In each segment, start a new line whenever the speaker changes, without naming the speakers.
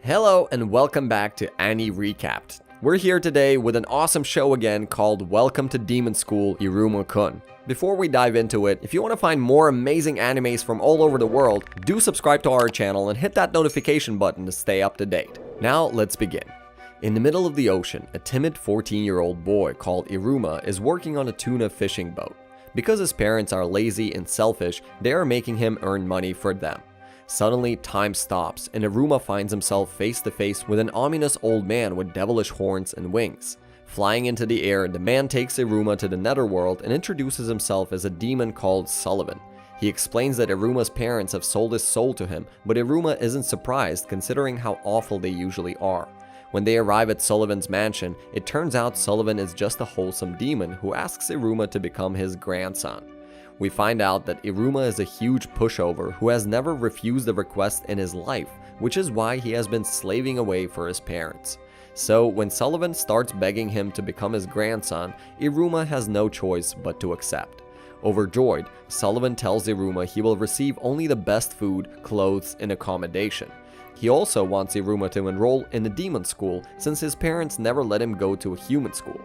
Hello and welcome back to Annie Recapped. We're here today with an awesome show again called Welcome to Demon School Iruma-kun. Before we dive into it, if you want to find more amazing animes from all over the world, do subscribe to our channel and hit that notification button to stay up to date. Now let's begin. In the middle of the ocean, a timid 14-year-old boy called Iruma is working on a tuna fishing boat. Because his parents are lazy and selfish, they are making him earn money for them. Suddenly, time stops, and Iruma finds himself face to face with an ominous old man with devilish horns and wings. Flying into the air, the man takes Iruma to the netherworld and introduces himself as a demon called Sullivan. He explains that Iruma's parents have sold his soul to him, but Iruma isn't surprised considering how awful they usually are. When they arrive at Sullivan's mansion, it turns out Sullivan is just a wholesome demon who asks Iruma to become his grandson. We find out that Iruma is a huge pushover who has never refused a request in his life, which is why he has been slaving away for his parents. So when Sullivan starts begging him to become his grandson, Iruma has no choice but to accept. Overjoyed, Sullivan tells Iruma he will receive only the best food, clothes, and accommodation. He also wants Iruma to enroll in a demon school since his parents never let him go to a human school.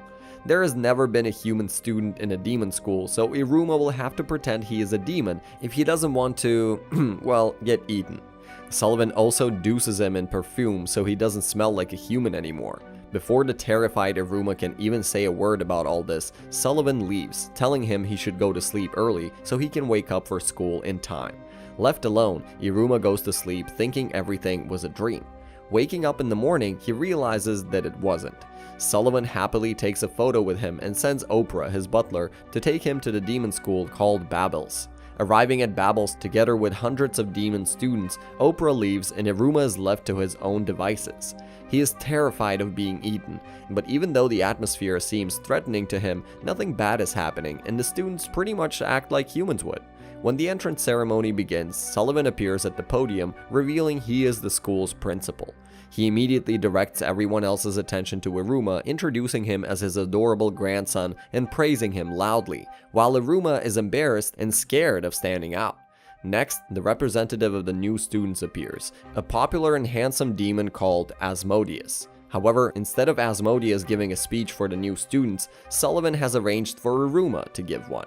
There has never been a human student in a demon school, so Iruma will have to pretend he is a demon if he doesn't want to, well, get eaten. Sullivan also douches him in perfume so he doesn't smell like a human anymore. Before the terrified Iruma can even say a word about all this, Sullivan leaves, telling him he should go to sleep early so he can wake up for school in time. Left alone, Iruma goes to sleep thinking everything was a dream. Waking up in the morning, he realizes that it wasn't. Sullivan happily takes a photo with him and sends Oprah, his butler, to take him to the demon school called Babel's. Arriving at Babel's together with hundreds of demon students, Oprah leaves and Iruma is left to his own devices. He is terrified of being eaten, but even though the atmosphere seems threatening to him, nothing bad is happening and the students pretty much act like humans would. When the entrance ceremony begins, Sullivan appears at the podium, revealing he is the school's principal. He immediately directs everyone else's attention to Iruma, introducing him as his adorable grandson and praising him loudly, while Iruma is embarrassed and scared of standing out. Next, the representative of the new students appears, a popular and handsome demon called Asmodeus. However, instead of Asmodeus giving a speech for the new students, Sullivan has arranged for Iruma to give one.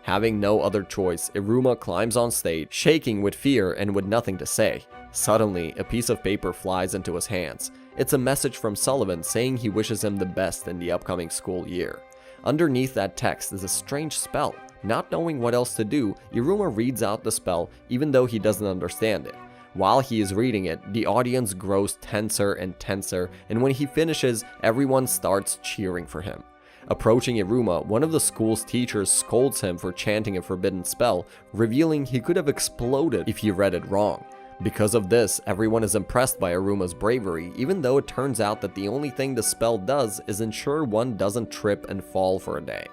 Having no other choice, Iruma climbs on stage, shaking with fear and with nothing to say. Suddenly, a piece of paper flies into his hands. It's a message from Sullivan saying he wishes him the best in the upcoming school year. Underneath that text is a strange spell. Not knowing what else to do, Iruma reads out the spell even though he doesn't understand it. While he is reading it, the audience grows tenser and tenser, and when he finishes, everyone starts cheering for him. Approaching Iruma, one of the school's teachers scolds him for chanting a forbidden spell, revealing he could have exploded if he read it wrong. Because of this, everyone is impressed by Iruma's bravery, even though it turns out that the only thing the spell does is ensure one doesn't trip and fall for a day.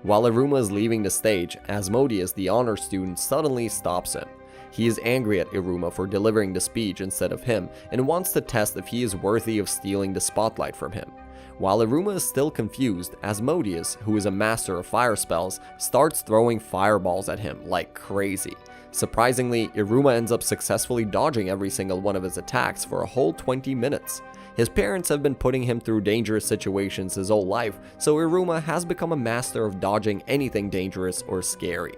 While Iruma is leaving the stage, Asmodeus, the honor student, suddenly stops him. He is angry at Iruma for delivering the speech instead of him, and wants to test if he is worthy of stealing the spotlight from him. While Iruma is still confused, Asmodeus, who is a master of fire spells, starts throwing fireballs at him like crazy. Surprisingly, Iruma ends up successfully dodging every single one of his attacks for a whole 20 minutes. His parents have been putting him through dangerous situations his whole life, so Iruma has become a master of dodging anything dangerous or scary.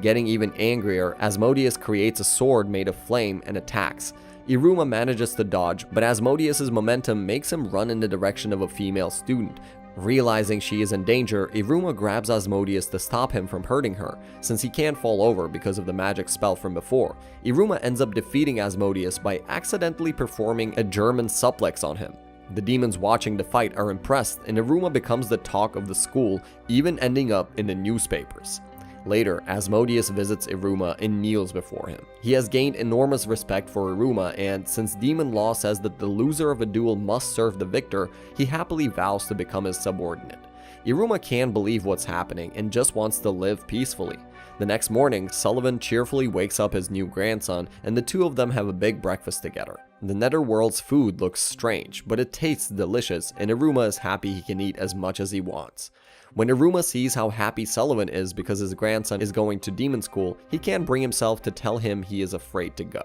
Getting even angrier, Asmodeus creates a sword made of flame and attacks. Iruma manages to dodge, but Asmodeus' momentum makes him run in the direction of a female student. Realizing she is in danger, Iruma grabs Asmodeus to stop him from hurting her, since he can't fall over because of the magic spell from before. Iruma ends up defeating Asmodeus by accidentally performing a German suplex on him. The demons watching the fight are impressed, and Iruma becomes the talk of the school, even ending up in the newspapers. Later, Asmodeus visits Iruma and kneels before him. He has gained enormous respect for Iruma, and since demon law says that the loser of a duel must serve the victor, he happily vows to become his subordinate. Iruma can't believe what's happening and just wants to live peacefully. The next morning, Sullivan cheerfully wakes up his new grandson, and the two of them have a big breakfast together. The netherworld's food looks strange, but it tastes delicious, and Iruma is happy he can eat as much as he wants. When Iruma sees how happy Sullivan is because his grandson is going to demon school, he can't bring himself to tell him he is afraid to go.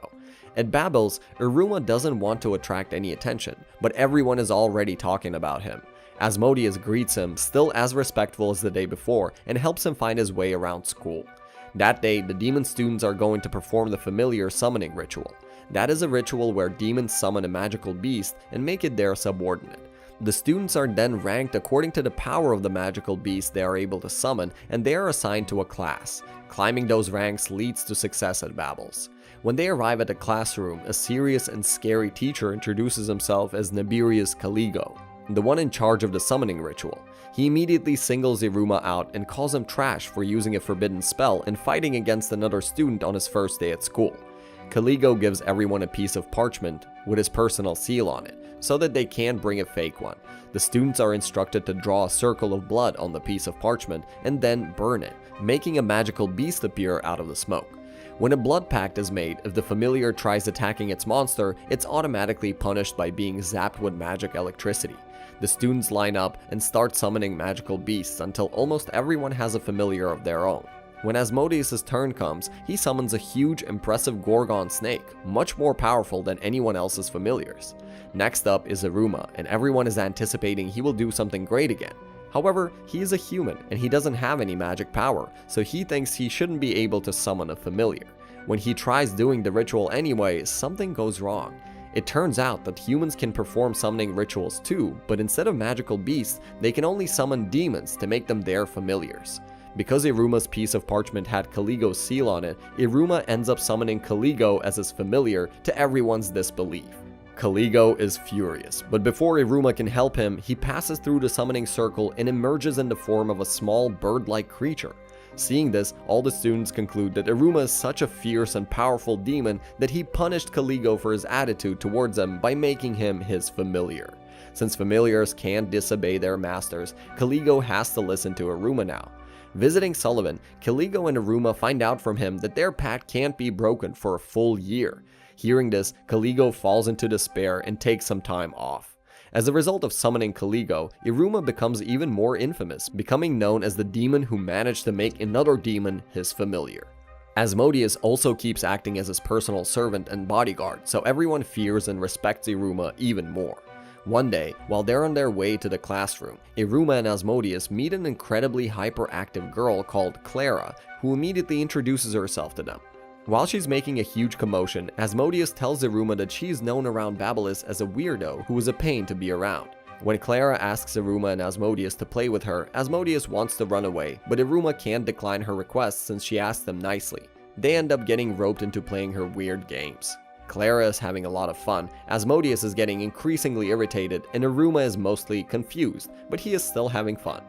At Babel's, Iruma doesn't want to attract any attention, but everyone is already talking about him. Asmodeus greets him, still as respectful as the day before, and helps him find his way around school. That day, the demon students are going to perform the familiar summoning ritual. That is a ritual where demons summon a magical beast and make it their subordinate. The students are then ranked according to the power of the magical beast they are able to summon, and they are assigned to a class. Climbing those ranks leads to success at Babel's. When they arrive at the classroom, a serious and scary teacher introduces himself as Nibirius Caligo, the one in charge of the summoning ritual. He immediately singles Iruma out and calls him trash for using a forbidden spell and fighting against another student on his first day at school. Caligo gives everyone a piece of parchment with his personal seal on it, so that they can't bring a fake one. The students are instructed to draw a circle of blood on the piece of parchment and then burn it, making a magical beast appear out of the smoke. When a blood pact is made, if the familiar tries attacking its monster, it's automatically punished by being zapped with magic electricity. The students line up and start summoning magical beasts until almost everyone has a familiar of their own. When Asmodeus' turn comes, he summons a huge, impressive Gorgon snake, much more powerful than anyone else's familiars. Next up is Iruma, and everyone is anticipating he will do something great again. However, he is a human, and he doesn't have any magic power, so he thinks he shouldn't be able to summon a familiar. When he tries doing the ritual anyway, something goes wrong. It turns out that humans can perform summoning rituals too, but instead of magical beasts, they can only summon demons to make them their familiars. Because Iruma's piece of parchment had Caligo's seal on it, Iruma ends up summoning Caligo as his familiar, to everyone's disbelief. Caligo is furious, but before Iruma can help him, he passes through the summoning circle and emerges in the form of a small bird-like creature. Seeing this, all the students conclude that Iruma is such a fierce and powerful demon that he punished Caligo for his attitude towards them by making him his familiar. Since familiars can't disobey their masters, Caligo has to listen to Iruma now. Visiting Sullivan, Caligo and Iruma find out from him that their pact can't be broken for a full year. Hearing this, Caligo falls into despair and takes some time off. As a result of summoning Caligo, Iruma becomes even more infamous, becoming known as the demon who managed to make another demon his familiar. Asmodeus also keeps acting as his personal servant and bodyguard, so everyone fears and respects Iruma even more. One day, while they're on their way to the classroom, Iruma and Asmodeus meet an incredibly hyperactive girl called Clara, who immediately introduces herself to them. While she's making a huge commotion, Asmodeus tells Iruma that she's known around Babylis as a weirdo who is a pain to be around. When Clara asks Iruma and Asmodeus to play with her, Asmodeus wants to run away, but Iruma can't decline her request since she asked them nicely. They end up getting roped into playing her weird games. Clara is having a lot of fun, Asmodeus is getting increasingly irritated, and Iruma is mostly confused, but he is still having fun.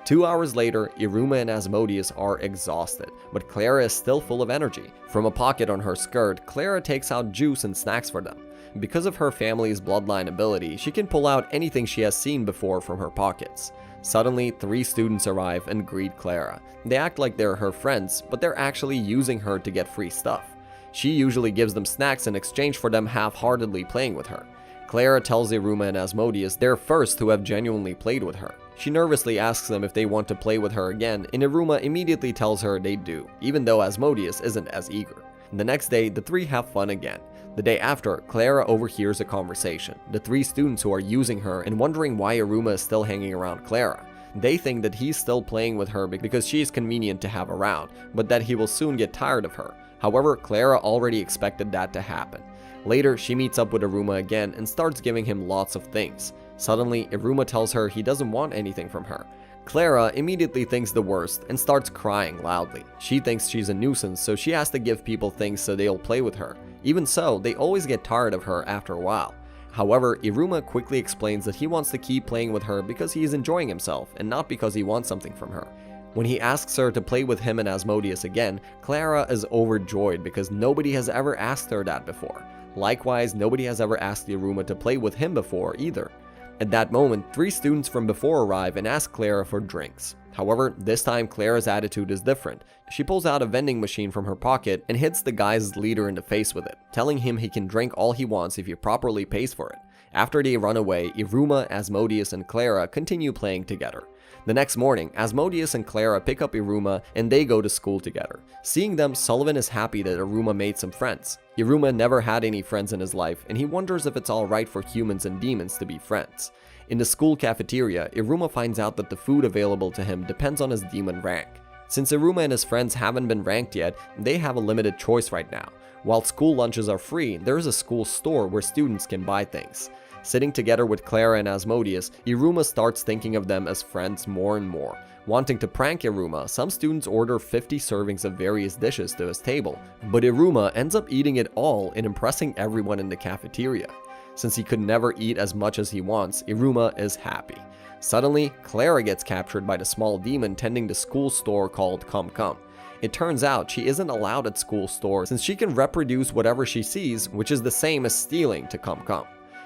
2 hours later, Iruma and Asmodeus are exhausted, but Clara is still full of energy. From a pocket on her skirt, Clara takes out juice and snacks for them. Because of her family's bloodline ability, she can pull out anything she has seen before from her pockets. Suddenly, 3 students arrive and greet Clara. They act like they're her friends, but they're actually using her to get free stuff. She usually gives them snacks in exchange for them half-heartedly playing with her. Clara tells Iruma and Asmodeus they're first who have genuinely played with her. She nervously asks them if they want to play with her again, and Iruma immediately tells her they do, even though Asmodeus isn't as eager. The next day, the 3 have fun again. The day after, Clara overhears a conversation, the 3 students who are using her and wondering why Iruma is still hanging around Clara. They think that he's still playing with her because she is convenient to have around, but that he will soon get tired of her. However, Clara already expected that to happen. Later, she meets up with Iruma again and starts giving him lots of things. Suddenly, Iruma tells her he doesn't want anything from her. Clara immediately thinks the worst and starts crying loudly. She thinks she's a nuisance, so she has to give people things so they'll play with her. Even so, they always get tired of her after a while. However, Iruma quickly explains that he wants to keep playing with her because he is enjoying himself and not because he wants something from her. When he asks her to play with him and Asmodeus again, Clara is overjoyed because nobody has ever asked her that before. Likewise, nobody has ever asked Iruma to play with him before either. At that moment, 3 students from before arrive and ask Clara for drinks. However, this time Clara's attitude is different. She pulls out a vending machine from her pocket and hits the guy's leader in the face with it, telling him he can drink all he wants if he properly pays for it. After they run away, Iruma, Asmodeus, and Clara continue playing together. The next morning, Asmodeus and Clara pick up Iruma and they go to school together. Seeing them, Sullivan is happy that Iruma made some friends. Iruma never had any friends in his life, and he wonders if it's alright for humans and demons to be friends. In the school cafeteria, Iruma finds out that the food available to him depends on his demon rank. Since Iruma and his friends haven't been ranked yet, they have a limited choice right now. While school lunches are free, there is a school store where students can buy things. Sitting together with Clara and Asmodeus, Iruma starts thinking of them as friends more and more. Wanting to prank Iruma, some students order 50 servings of various dishes to his table, but Iruma ends up eating it all and impressing everyone in the cafeteria. Since he could never eat as much as he wants, Iruma is happy. Suddenly, Clara gets captured by the small demon tending the school store called Cum Cum. It turns out she isn't allowed at school store since she can reproduce whatever she sees, which is the same as stealing to Cum Cum.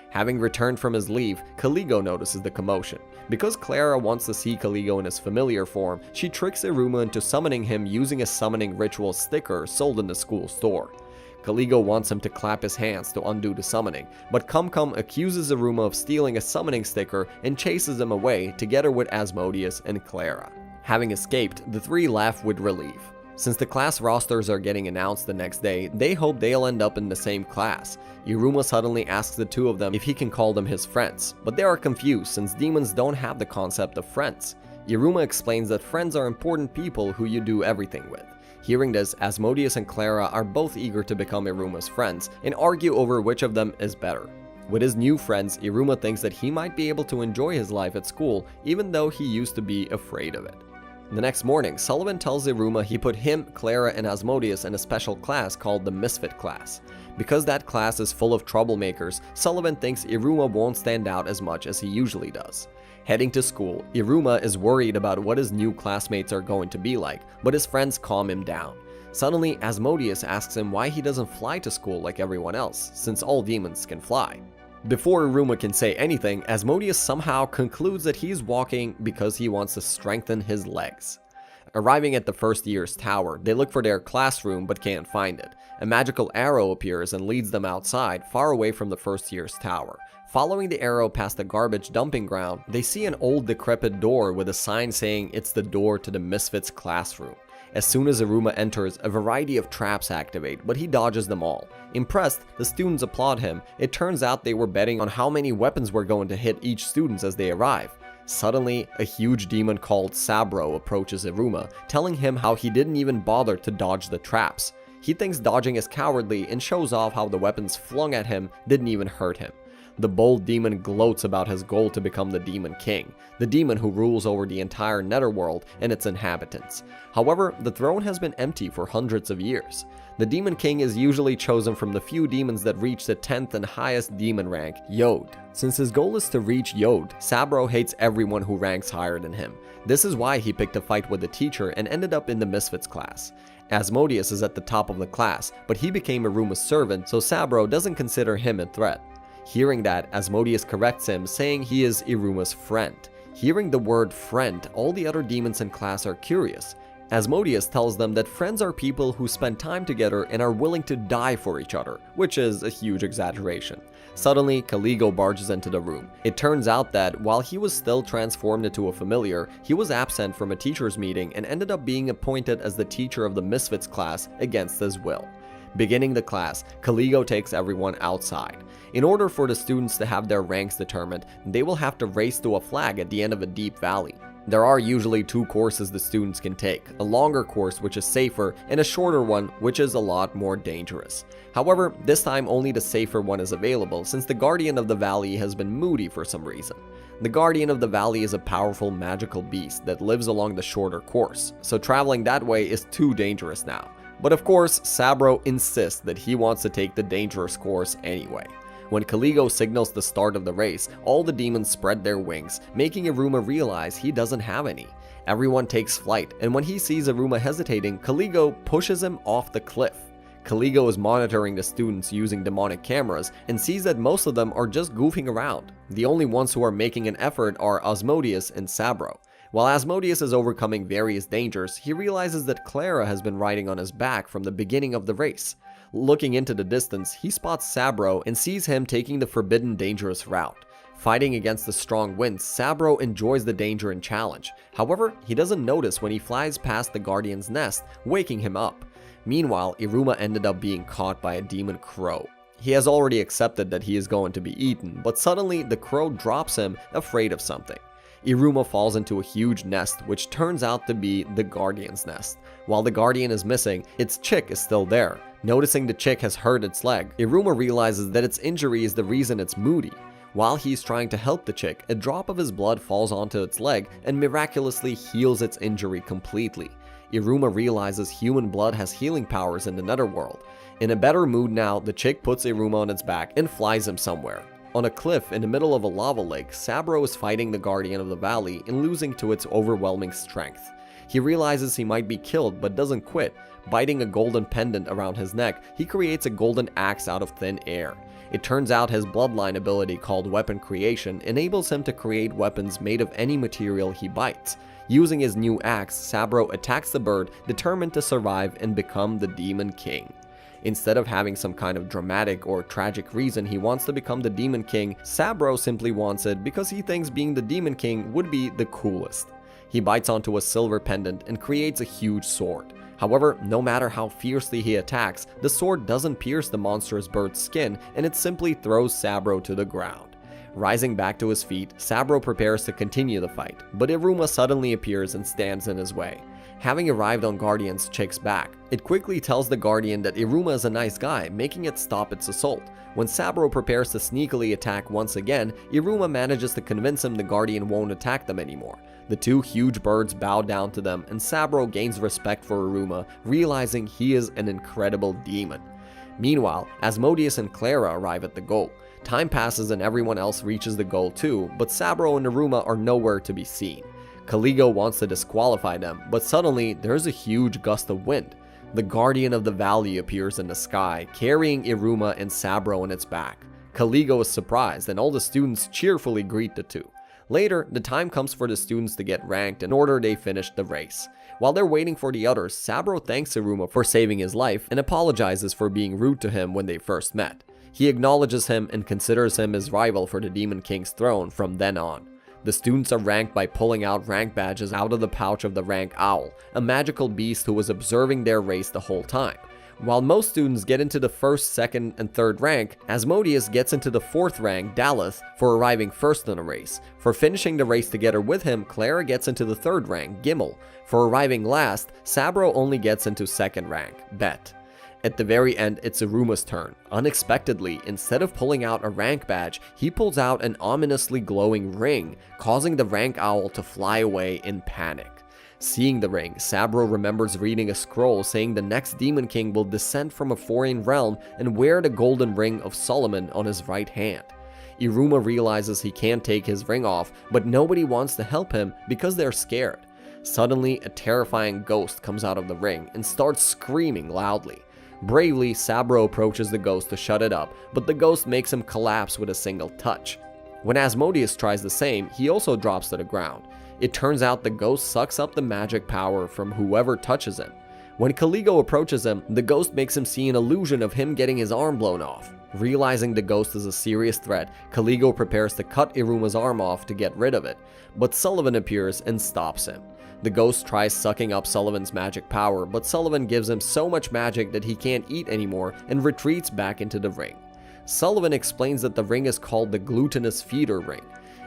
Having returned from his leave, Caligo notices the commotion. Because Clara wants to see Caligo in his familiar form, she tricks Iruma into summoning him using a summoning ritual sticker sold in the school store. Caligo wants him to clap his hands to undo the summoning, but Cum Cum accuses Iruma of stealing a summoning sticker and chases him away together with Asmodeus and Clara. Having escaped, the 3 laugh with relief. Since the class rosters are getting announced the next day, they hope they'll end up in the same class. Iruma suddenly asks the 2 of them if he can call them his friends, but they are confused since demons don't have the concept of friends. Iruma explains that friends are important people who you do everything with. Hearing this, Asmodeus and Clara are both eager to become Iruma's friends and argue over which of them is better. With his new friends, Iruma thinks that he might be able to enjoy his life at school even though he used to be afraid of it. The next morning, Sullivan tells Iruma he put him, Clara, and Asmodeus in a special class called the Misfit class. Because that class is full of troublemakers, Sullivan thinks Iruma won't stand out as much as he usually does. Heading to school, Iruma is worried about what his new classmates are going to be like, but his friends calm him down. Suddenly, Asmodeus asks him why he doesn't fly to school like everyone else, since all demons can fly. Before Iruma can say anything, Asmodeus somehow concludes that he's walking because he wants to strengthen his legs. Arriving at the first year's tower, they look for their classroom but can't find it. A magical arrow appears and leads them outside, far away from the first year's tower. Following the arrow past the garbage dumping ground, they see an old decrepit door with a sign saying it's the door to the Misfits classroom. As soon as Iruma enters, a variety of traps activate, but he dodges them all. Impressed, the students applaud him. It turns out they were betting on how many weapons were going to hit each student as they arrive. Suddenly, a huge demon called Sabro approaches Iruma, telling him how he didn't even bother to dodge the traps. He thinks dodging is cowardly and shows off how the weapons flung at him didn't even hurt him. The bold demon gloats about his goal to become the Demon King, the demon who rules over the entire netherworld and its inhabitants. However, the throne has been empty for hundreds of years. The Demon King is usually chosen from the few demons that reach the 10th and highest demon rank, Yod. Since his goal is to reach Yod, Sabro hates everyone who ranks higher than him. This is why he picked a fight with the teacher and ended up in the Misfits class. Asmodeus is at the top of the class, but he became Iruma's servant, so Sabro doesn't consider him a threat. Hearing that, Asmodeus corrects him, saying he is Iruma's friend. Hearing the word friend, all the other demons in class are curious. Asmodeus tells them that friends are people who spend time together and are willing to die for each other, which is a huge exaggeration. Suddenly, Caligo barges into the room. It turns out that, while he was still transformed into a familiar, he was absent from a teacher's meeting and ended up being appointed as the teacher of the Misfits class against his will. Beginning the class, Caligo takes everyone outside. In order for the students to have their ranks determined, they will have to race to a flag at the end of a deep valley. There are usually 2 courses the students can take, a longer course which is safer and a shorter one which is a lot more dangerous. However, this time only the safer one is available since the Guardian of the Valley has been moody for some reason. The Guardian of the Valley is a powerful magical beast that lives along the shorter course, so traveling that way is too dangerous now. But of course, Sabro insists that he wants to take the dangerous course anyway. When Caligo signals the start of the race, all the demons spread their wings, making Iruma realize he doesn't have any. Everyone takes flight, and when he sees Iruma hesitating, Caligo pushes him off the cliff. Caligo is monitoring the students using demonic cameras and sees that most of them are just goofing around. The only ones who are making an effort are Asmodeus and Sabro. While Asmodeus is overcoming various dangers, he realizes that Clara has been riding on his back from the beginning of the race. Looking into the distance, he spots Sabro and sees him taking the forbidden dangerous route. Fighting against the strong winds, Sabro enjoys the danger and challenge. However, he doesn't notice when he flies past the Guardian's nest, waking him up. Meanwhile, Iruma ended up being caught by a demon crow. He has already accepted that he is going to be eaten, but suddenly the crow drops him, afraid of something. Iruma falls into a huge nest, which turns out to be the Guardian's nest. While the Guardian is missing, its chick is still there. Noticing the chick has hurt its leg, Iruma realizes that its injury is the reason it's moody. While he's trying to help the chick, a drop of his blood falls onto its leg and miraculously heals its injury completely. Iruma realizes human blood has healing powers in the netherworld. In a better mood now, the chick puts Iruma on its back and flies him somewhere. On a cliff in the middle of a lava lake, Sabro is fighting the Guardian of the Valley and losing to its overwhelming strength. He realizes he might be killed but doesn't quit. Biting a golden pendant around his neck, he creates a golden axe out of thin air. It turns out his bloodline ability called Weapon Creation enables him to create weapons made of any material he bites. Using his new axe, Sabro attacks the bird, determined to survive and become the Demon King. Instead of having some kind of dramatic or tragic reason he wants to become the Demon King, Sabro simply wants it because he thinks being the Demon King would be the coolest. He bites onto a silver pendant and creates a huge sword. However, no matter how fiercely he attacks, the sword doesn't pierce the monstrous bird's skin and it simply throws Sabro to the ground. Rising back to his feet, Sabro prepares to continue the fight, but Iruma suddenly appears and stands in his way. Having arrived on Guardian's chick's back, it quickly tells the Guardian that Iruma is a nice guy, making it stop its assault. When Sabro prepares to sneakily attack once again, Iruma manages to convince him the Guardian won't attack them anymore. The two huge birds bow down to them and Sabro gains respect for Iruma, realizing he is an incredible demon. Meanwhile, Asmodeus and Clara arrive at the goal. Time passes and everyone else reaches the goal too, but Sabro and Iruma are nowhere to be seen. Caligo wants to disqualify them, but suddenly there's a huge gust of wind. The Guardian of the Valley appears in the sky, carrying Iruma and Sabro on its back. Caligo is surprised and all the students cheerfully greet the two. Later, the time comes for the students to get ranked in order they finish the race. While they're waiting for the others, Sabro thanks Iruma for saving his life and apologizes for being rude to him when they first met. He acknowledges him and considers him his rival for the Demon King's throne from then on. The students are ranked by pulling out rank badges out of the pouch of the rank owl, a magical beast who was observing their race the whole time. While most students get into the first, second, and third rank, Asmodeus gets into the fourth rank, Daleth, for arriving first in a race. For finishing the race together with him, Clara gets into the third rank, Gimel. For arriving last, Sabro only gets into second rank, Bet. At the very end, it's Iruma's turn. Unexpectedly, instead of pulling out a rank badge, he pulls out an ominously glowing ring, causing the rank owl to fly away in panic. Seeing the ring, Sabro remembers reading a scroll saying the next Demon King will descend from a foreign realm and wear the golden ring of Solomon on his right hand. Iruma realizes he can't take his ring off, but nobody wants to help him because they're scared. Suddenly, a terrifying ghost comes out of the ring and starts screaming loudly. Bravely, Sabro approaches the ghost to shut it up, but the ghost makes him collapse with a single touch. When Asmodeus tries the same, he also drops to the ground. It turns out the ghost sucks up the magic power from whoever touches him. When Caligo approaches him, the ghost makes him see an illusion of him getting his arm blown off. Realizing the ghost is a serious threat, Caligo prepares to cut Iruma's arm off to get rid of it, but Sullivan appears and stops him. The ghost tries sucking up Sullivan's magic power, but Sullivan gives him so much magic that he can't eat anymore and retreats back into the ring. Sullivan explains that the ring is called the Glutinous Feeder Ring.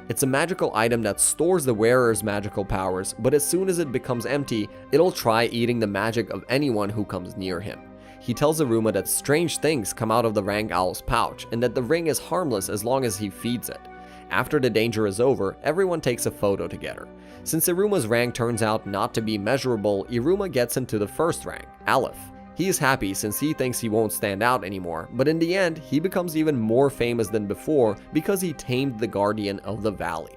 It's a magical item that stores the wearer's magical powers, but as soon as it becomes empty, it'll try eating the magic of anyone who comes near him. He tells Iruma that strange things come out of the rank owl's pouch, and that the ring is harmless as long as he feeds it. After the danger is over, everyone takes a photo together. Since Iruma's rank turns out not to be measurable, Iruma gets into the first rank, Aleph. He is happy since he thinks he won't stand out anymore, but in the end, he becomes even more famous than before because he tamed the Guardian of the Valley.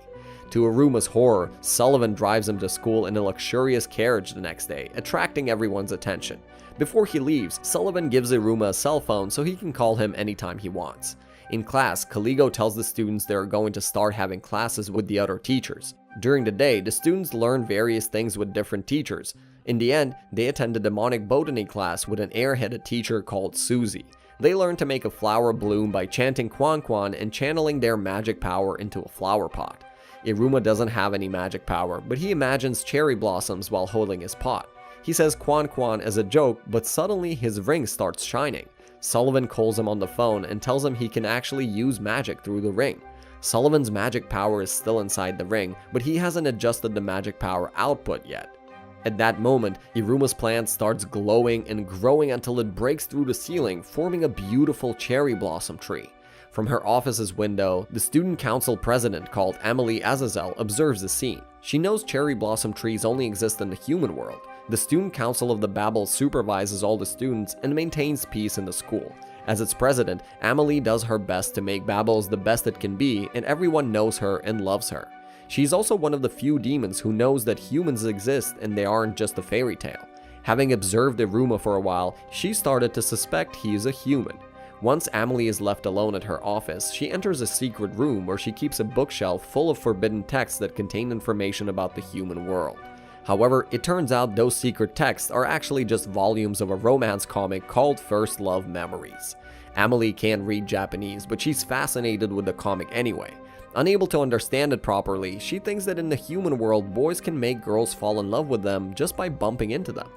To Iruma's horror, Sullivan drives him to school in a luxurious carriage the next day, attracting everyone's attention. Before he leaves, Sullivan gives Iruma a cell phone so he can call him anytime he wants. In class, Caligo tells the students they are going to start having classes with the other teachers. During the day, the students learn various things with different teachers. In the end, they attend a demonic botany class with an airheaded teacher called Susie. They learn to make a flower bloom by chanting Quan Quan and channeling their magic power into a flower pot. Iruma doesn't have any magic power, but he imagines cherry blossoms while holding his pot. He says Quan Quan as a joke, but suddenly his ring starts shining. Sullivan calls him on the phone and tells him he can actually use magic through the ring. Sullivan's magic power is still inside the ring, but he hasn't adjusted the magic power output yet. At that moment, Iruma's plant starts glowing and growing until it breaks through the ceiling, forming a beautiful cherry blossom tree. From her office's window, the student council president called Emily Azazel observes the scene. She knows cherry blossom trees only exist in the human world. The student council of the Babel supervises all the students and maintains peace in the school. As its president, Amelie does her best to make Babels the best it can be, and everyone knows her and loves her. She's also one of the few demons who knows that humans exist and they aren't just a fairy tale. Having observed Iruma for a while, she started to suspect he is a human. Once Amelie is left alone at her office, she enters a secret room where she keeps a bookshelf full of forbidden texts that contain information about the human world. However, it turns out those secret texts are actually just volumes of a romance comic called First Love Memories. Amelie can't read Japanese, but she's fascinated with the comic anyway. Unable to understand it properly, she thinks that in the human world, boys can make girls fall in love with them just by bumping into them.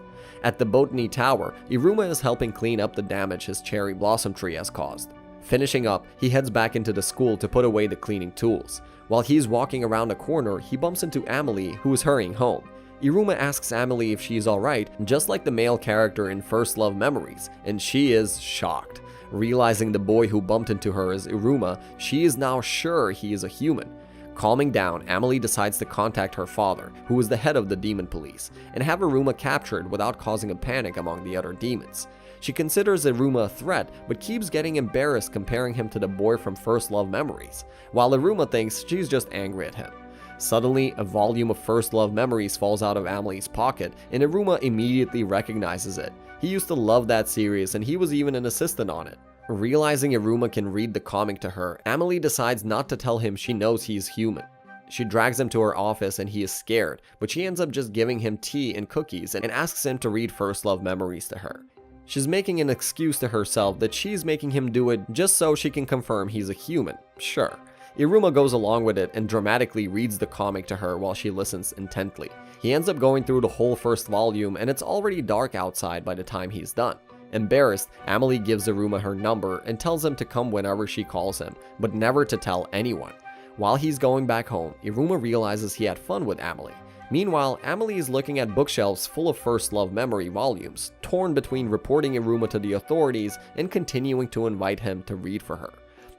At the Botany Tower, Iruma is helping clean up the damage his cherry blossom tree has caused. Finishing up, he heads back into the school to put away the cleaning tools. While he's walking around a corner, he bumps into Amelie, who is hurrying home. Iruma asks Amelie if she's alright, just like the male character in First Love Memories, and she is shocked. Realizing the boy who bumped into her is Iruma, she is now sure he is a human. Calming down, Amelie decides to contact her father, who is the head of the demon police, and have Iruma captured without causing a panic among the other demons. She considers Iruma a threat, but keeps getting embarrassed comparing him to the boy from First Love Memories, while Iruma thinks she's just angry at him. Suddenly, a volume of First Love Memories falls out of Amelie's pocket, and Iruma immediately recognizes it. He used to love that series, and he was even an assistant on it. Realizing Iruma can read the comic to her, Amelie decides not to tell him she knows he's human. She drags him to her office and he is scared, but she ends up just giving him tea and cookies and asks him to read First Love Memories to her. She's making an excuse to herself that she's making him do it just so she can confirm he's a human. Sure. Iruma goes along with it and dramatically reads the comic to her while she listens intently. He ends up going through the whole first volume and it's already dark outside by the time he's done. Embarrassed, Amelie gives Iruma her number and tells him to come whenever she calls him, but never to tell anyone. While he's going back home, Iruma realizes he had fun with Amelie. Meanwhile, Amelie is looking at bookshelves full of First Love Memory volumes, torn between reporting Iruma to the authorities and continuing to invite him to read for her.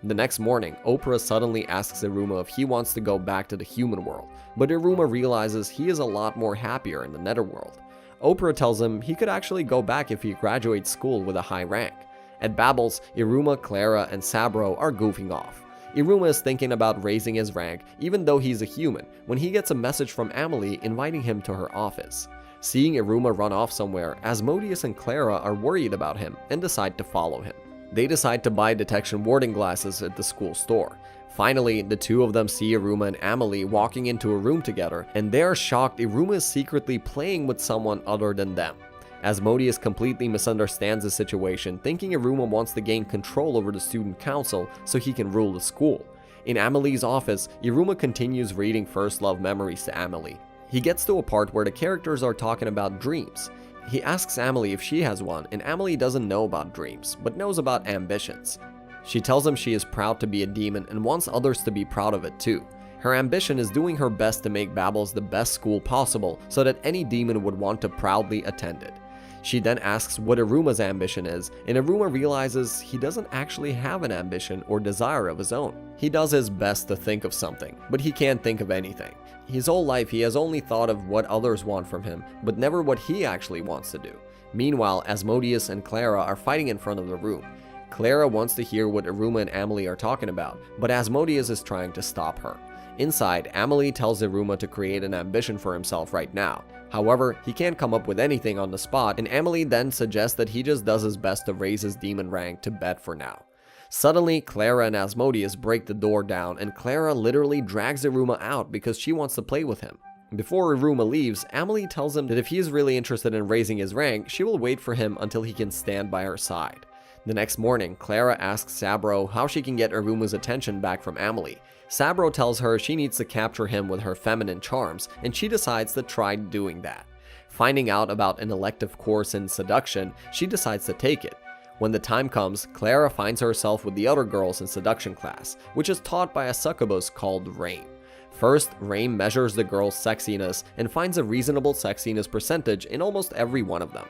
The next morning, Oprah suddenly asks Iruma if he wants to go back to the human world, but Iruma realizes he is a lot more happier in the netherworld. Oprah tells him he could actually go back if he graduates school with a high rank. At Babel's, Iruma, Clara, and Sabro are goofing off. Iruma is thinking about raising his rank even though he's a human when he gets a message from Amelie inviting him to her office. Seeing Iruma run off somewhere, Asmodeus and Clara are worried about him and decide to follow him. They decide to buy detection warding glasses at the school store. Finally, the two of them see Iruma and Amelie walking into a room together, and they are shocked Iruma is secretly playing with someone other than them. Asmodeus completely misunderstands the situation, thinking Iruma wants to gain control over the student council so he can rule the school. In Amelie's office, Iruma continues reading First Love Memories to Amelie. He gets to a part where the characters are talking about dreams. He asks Amelie if she has one, and Amelie doesn't know about dreams, but knows about ambitions. She tells him she is proud to be a demon and wants others to be proud of it too. Her ambition is doing her best to make Babel's the best school possible so that any demon would want to proudly attend it. She then asks what Iruma's ambition is, and Iruma realizes he doesn't actually have an ambition or desire of his own. He does his best to think of something, but he can't think of anything. His whole life he has only thought of what others want from him, but never what he actually wants to do. Meanwhile, Asmodeus and Clara are fighting in front of the room. Clara wants to hear what Iruma and Amelie are talking about, but Asmodeus is trying to stop her. Inside, Amelie tells Iruma to create an ambition for himself right now. However, he can't come up with anything on the spot, and Amelie then suggests that he just does his best to raise his demon rank to bet for now. Suddenly, Clara and Asmodeus break the door down, and Clara literally drags Iruma out because she wants to play with him. Before Iruma leaves, Amelie tells him that if he is really interested in raising his rank, she will wait for him until he can stand by her side. The next morning, Clara asks Sabro how she can get Iruma's attention back from Amelie. Sabro tells her she needs to capture him with her feminine charms, and she decides to try doing that. Finding out about an elective course in seduction, she decides to take it. When the time comes, Clara finds herself with the other girls in seduction class, which is taught by a succubus called Rain. First, Rain measures the girls' sexiness and finds a reasonable sexiness percentage in almost every one of them.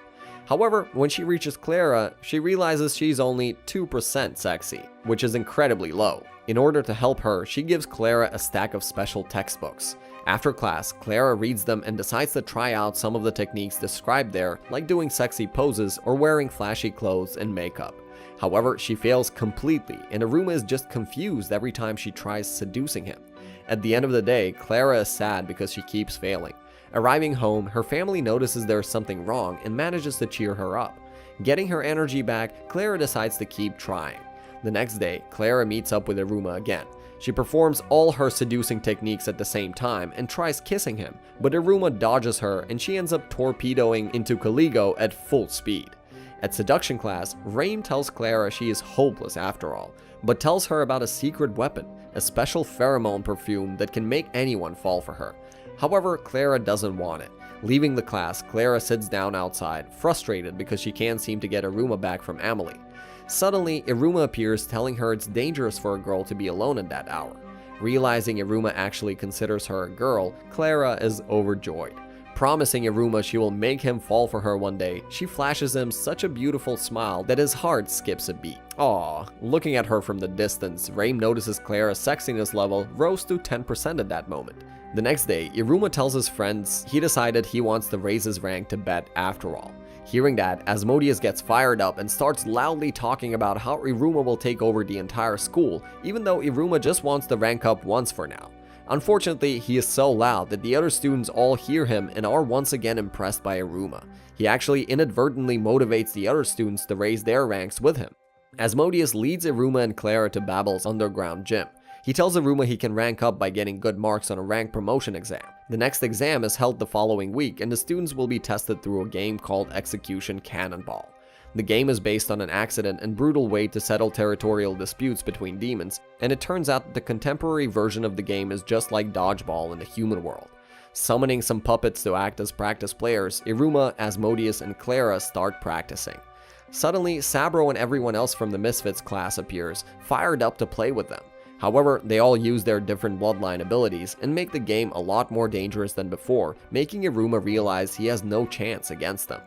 However, when she reaches Clara, she realizes she's only 2% sexy, which is incredibly low. In order to help her, she gives Clara a stack of special textbooks. After class, Clara reads them and decides to try out some of the techniques described there, like doing sexy poses or wearing flashy clothes and makeup. However, she fails completely, and Iruma is just confused every time she tries seducing him. At the end of the day, Clara is sad because she keeps failing. Arriving home, her family notices there's something wrong and manages to cheer her up. Getting her energy back, Clara decides to keep trying. The next day, Clara meets up with Iruma again. She performs all her seducing techniques at the same time and tries kissing him, but Iruma dodges her and she ends up torpedoing into Caligo at full speed. At seduction class, Rain tells Clara she is hopeless after all, but tells her about a secret weapon, a special pheromone perfume that can make anyone fall for her. However, Clara doesn't want it. Leaving the class, Clara sits down outside, frustrated because she can't seem to get Iruma back from Amelie. Suddenly, Iruma appears, telling her it's dangerous for a girl to be alone at that hour. Realizing Iruma actually considers her a girl, Clara is overjoyed. Promising Iruma she will make him fall for her one day, she flashes him such a beautiful smile that his heart skips a beat. Aww. Looking at her from the distance, Rain notices Clara's sexiness level rose to 10% at that moment. The next day, Iruma tells his friends he decided he wants to raise his rank to bet after all. Hearing that, Asmodeus gets fired up and starts loudly talking about how Iruma will take over the entire school, even though Iruma just wants to rank up once for now. Unfortunately, he is so loud that the other students all hear him and are once again impressed by Iruma. He actually inadvertently motivates the other students to raise their ranks with him. Asmodeus leads Iruma and Clara to Babel's underground gym. He tells Iruma he can rank up by getting good marks on a rank promotion exam. The next exam is held the following week, and the students will be tested through a game called Execution Cannonball. The game is based on an accident and brutal way to settle territorial disputes between demons, and it turns out that the contemporary version of the game is just like dodgeball in the human world. Summoning some puppets to act as practice players, Iruma, Asmodeus, and Clara start practicing. Suddenly, Sabro and everyone else from the Misfits class appears, fired up to play with them. However, they all use their different bloodline abilities and make the game a lot more dangerous than before, making Iruma realize he has no chance against them.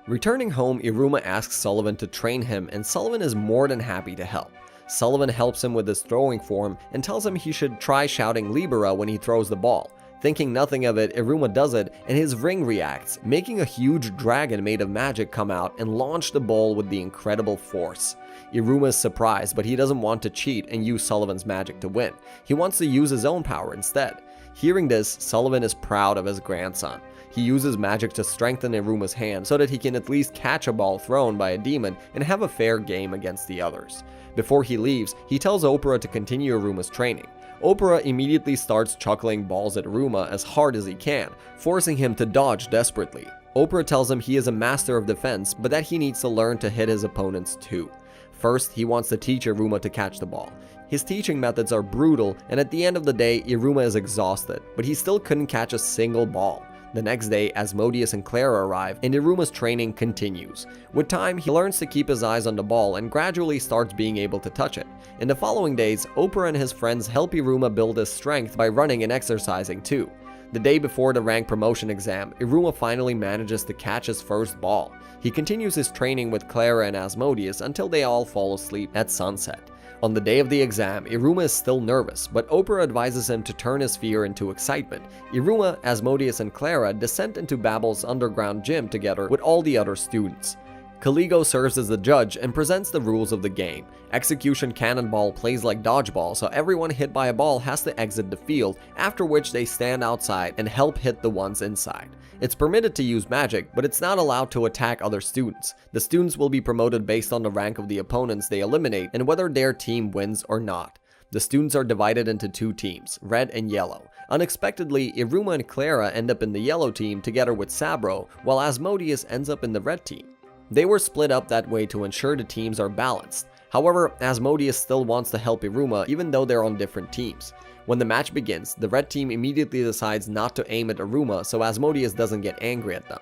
Returning home, Iruma asks Sullivan to train him, and Sullivan is more than happy to help. Sullivan helps him with his throwing form and tells him he should try shouting Libera when he throws the ball. Thinking nothing of it, Iruma does it, and his ring reacts, making a huge dragon made of magic come out and launch the ball with the incredible force. Iruma is surprised, but he doesn't want to cheat and use Sullivan's magic to win. He wants to use his own power instead. Hearing this, Sullivan is proud of his grandson. He uses magic to strengthen Iruma's hand so that he can at least catch a ball thrown by a demon and have a fair game against the others. Before he leaves, he tells Oprah to continue Iruma's training. Oprah immediately starts chuckling balls at Iruma as hard as he can, forcing him to dodge desperately. Oprah tells him he is a master of defense, but that he needs to learn to hit his opponents too. First, he wants to teach Iruma to catch the ball. His teaching methods are brutal, and at the end of the day, Iruma is exhausted, but he still couldn't catch a single ball. The next day, Asmodeus and Clara arrive, and Iruma's training continues. With time, he learns to keep his eyes on the ball and gradually starts being able to touch it. In the following days, Oprah and his friends help Iruma build his strength by running and exercising too. The day before the rank promotion exam, Iruma finally manages to catch his first ball. He continues his training with Clara and Asmodeus until they all fall asleep at sunset. On the day of the exam, Iruma is still nervous, but Oprah advises him to turn his fear into excitement. Iruma, Asmodeus, and Clara descend into Babel's underground gym together with all the other students. Kaligo serves as the judge and presents the rules of the game. Execution Cannonball plays like dodgeball, so everyone hit by a ball has to exit the field, after which they stand outside and help hit the ones inside. It's permitted to use magic, but it's not allowed to attack other students. The students will be promoted based on the rank of the opponents they eliminate and whether their team wins or not. The students are divided into two teams, red and yellow. Unexpectedly, Iruma and Clara end up in the yellow team together with Sabro, while Asmodeus ends up in the red team. They were split up that way to ensure the teams are balanced. However, Asmodeus still wants to help Iruma even though they're on different teams. When the match begins, the red team immediately decides not to aim at Iruma so Asmodeus doesn't get angry at them.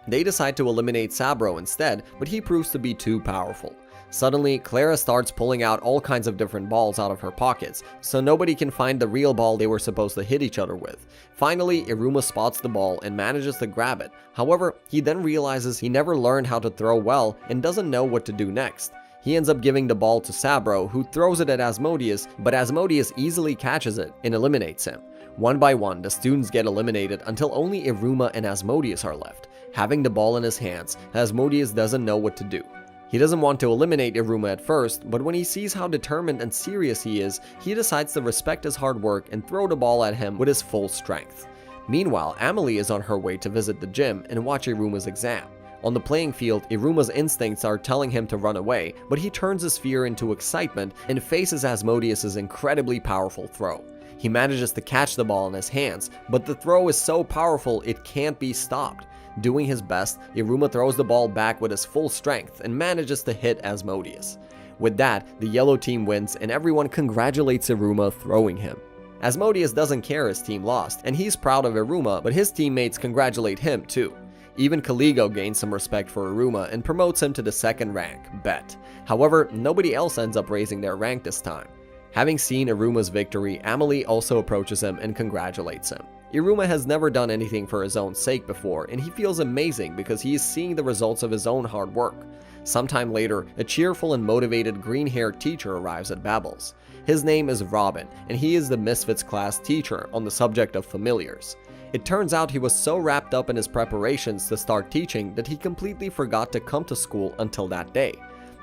They decide to eliminate Sabro instead, but he proves to be too powerful. Suddenly, Clara starts pulling out all kinds of different balls out of her pockets, so nobody can find the real ball they were supposed to hit each other with. Finally, Iruma spots the ball and manages to grab it. However, he then realizes he never learned how to throw well and doesn't know what to do next. He ends up giving the ball to Sabro, who throws it at Asmodeus, but Asmodeus easily catches it and eliminates him. One by one, the students get eliminated until only Iruma and Asmodeus are left. Having the ball in his hands, Asmodeus doesn't know what to do. He doesn't want to eliminate Iruma at first, but when he sees how determined and serious he is, he decides to respect his hard work and throw the ball at him with his full strength. Meanwhile, Amelie is on her way to visit the gym and watch Iruma's exam. On the playing field, Iruma's instincts are telling him to run away, but he turns his fear into excitement and faces Asmodeus' incredibly powerful throw. He manages to catch the ball in his hands, but the throw is so powerful it can't be stopped. Doing his best, Iruma throws the ball back with his full strength and manages to hit Asmodeus. With that, the yellow team wins and everyone congratulates Iruma throwing him. Asmodeus doesn't care his team lost, and he's proud of Iruma, but his teammates congratulate him too. Even Kaligo gains some respect for Iruma and promotes him to the second rank, Bet. However, nobody else ends up raising their rank this time. Having seen Iruma's victory, Amelie also approaches him and congratulates him. Iruma has never done anything for his own sake before, and he feels amazing because he is seeing the results of his own hard work. Sometime later, a cheerful and motivated green-haired teacher arrives at Babel's. His name is Robin, and he is the Misfits class teacher on the subject of familiars. It turns out he was so wrapped up in his preparations to start teaching that he completely forgot to come to school until that day.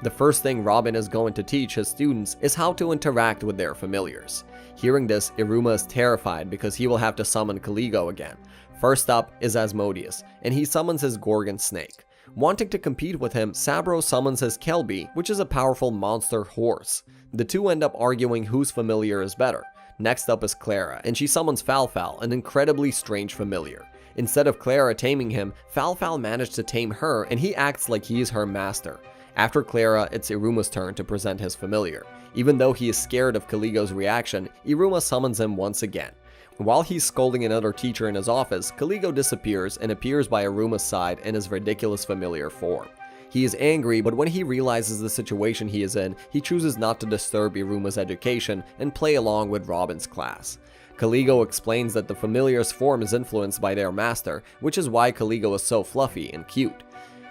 The first thing Robin is going to teach his students is how to interact with their familiars. Hearing this, Iruma is terrified because he will have to summon Kaligo again. First up is Asmodeus, and he summons his Gorgon snake. Wanting to compete with him, Sabro summons his Kelby, which is a powerful monster horse. The two end up arguing whose familiar is better. Next up is Clara, and she summons Falfal, an incredibly strange familiar. Instead of Clara taming him, Falfal managed to tame her, and he acts like he is her master. After Clara, it's Iruma's turn to present his familiar. Even though he is scared of Kaligo's reaction, Iruma summons him once again. While he's scolding another teacher in his office, Kaligo disappears and appears by Iruma's side in his ridiculous familiar form. He is angry, but when he realizes the situation he is in, he chooses not to disturb Iruma's education and play along with Robin's class. Kaligo explains that the familiar's form is influenced by their master, which is why Kaligo is so fluffy and cute.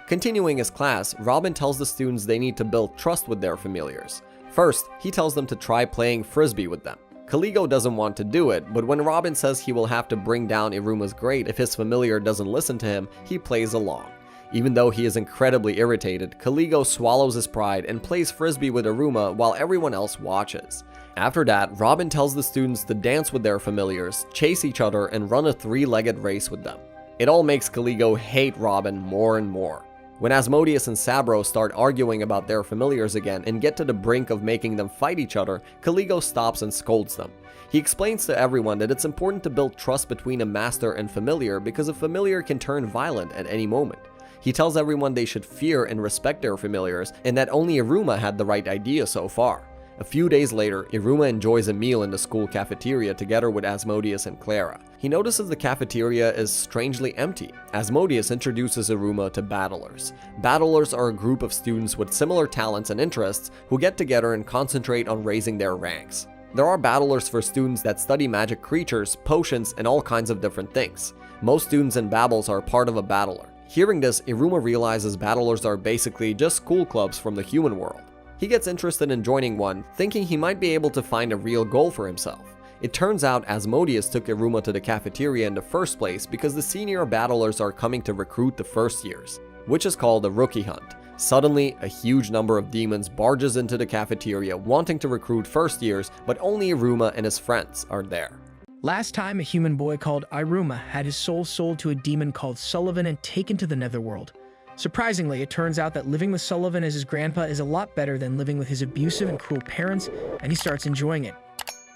Continuing his class, Robin tells the students they need to build trust with their familiars. First, he tells them to try playing frisbee with them. Kaligo doesn't want to do it, but when Robin says he will have to bring down Iruma's grade if his familiar doesn't listen to him, he plays along. Even though he is incredibly irritated, Kaligo swallows his pride and plays frisbee with Iruma while everyone else watches. After that, Robin tells the students to dance with their familiars, chase each other, and run a three-legged race with them. It all makes Kaligo hate Robin more and more. When Asmodeus and Sabro start arguing about their familiars again and get to the brink of making them fight each other, Kaligo stops and scolds them. He explains to everyone that it's important to build trust between a master and familiar because a familiar can turn violent at any moment. He tells everyone they should fear and respect their familiars and that only Iruma had the right idea so far. A few days later, Iruma enjoys a meal in the school cafeteria together with Asmodeus and Clara. He notices the cafeteria is strangely empty. Asmodeus introduces Iruma to battlers. Battlers are a group of students with similar talents and interests who get together and concentrate on raising their ranks. There are battlers for students that study magic creatures, potions, and all kinds of different things. Most students in Babels are part of a battler. Hearing this, Iruma realizes battlers are basically just school clubs from the human world. He gets interested in joining one, thinking he might be able to find a real goal for himself. It turns out Asmodeus took Iruma to the cafeteria in the first place because the senior battlers are coming to recruit the first years, which is called a rookie hunt. Suddenly, a huge number of demons barges into the cafeteria wanting to recruit first years, but only Iruma and his friends are there.
Last time, a human boy called Iruma had his soul sold to a demon called Sullivan and taken to the netherworld. Surprisingly, it turns out that living with Sullivan as his grandpa is a lot better than living with his abusive and cruel parents, and he starts enjoying it.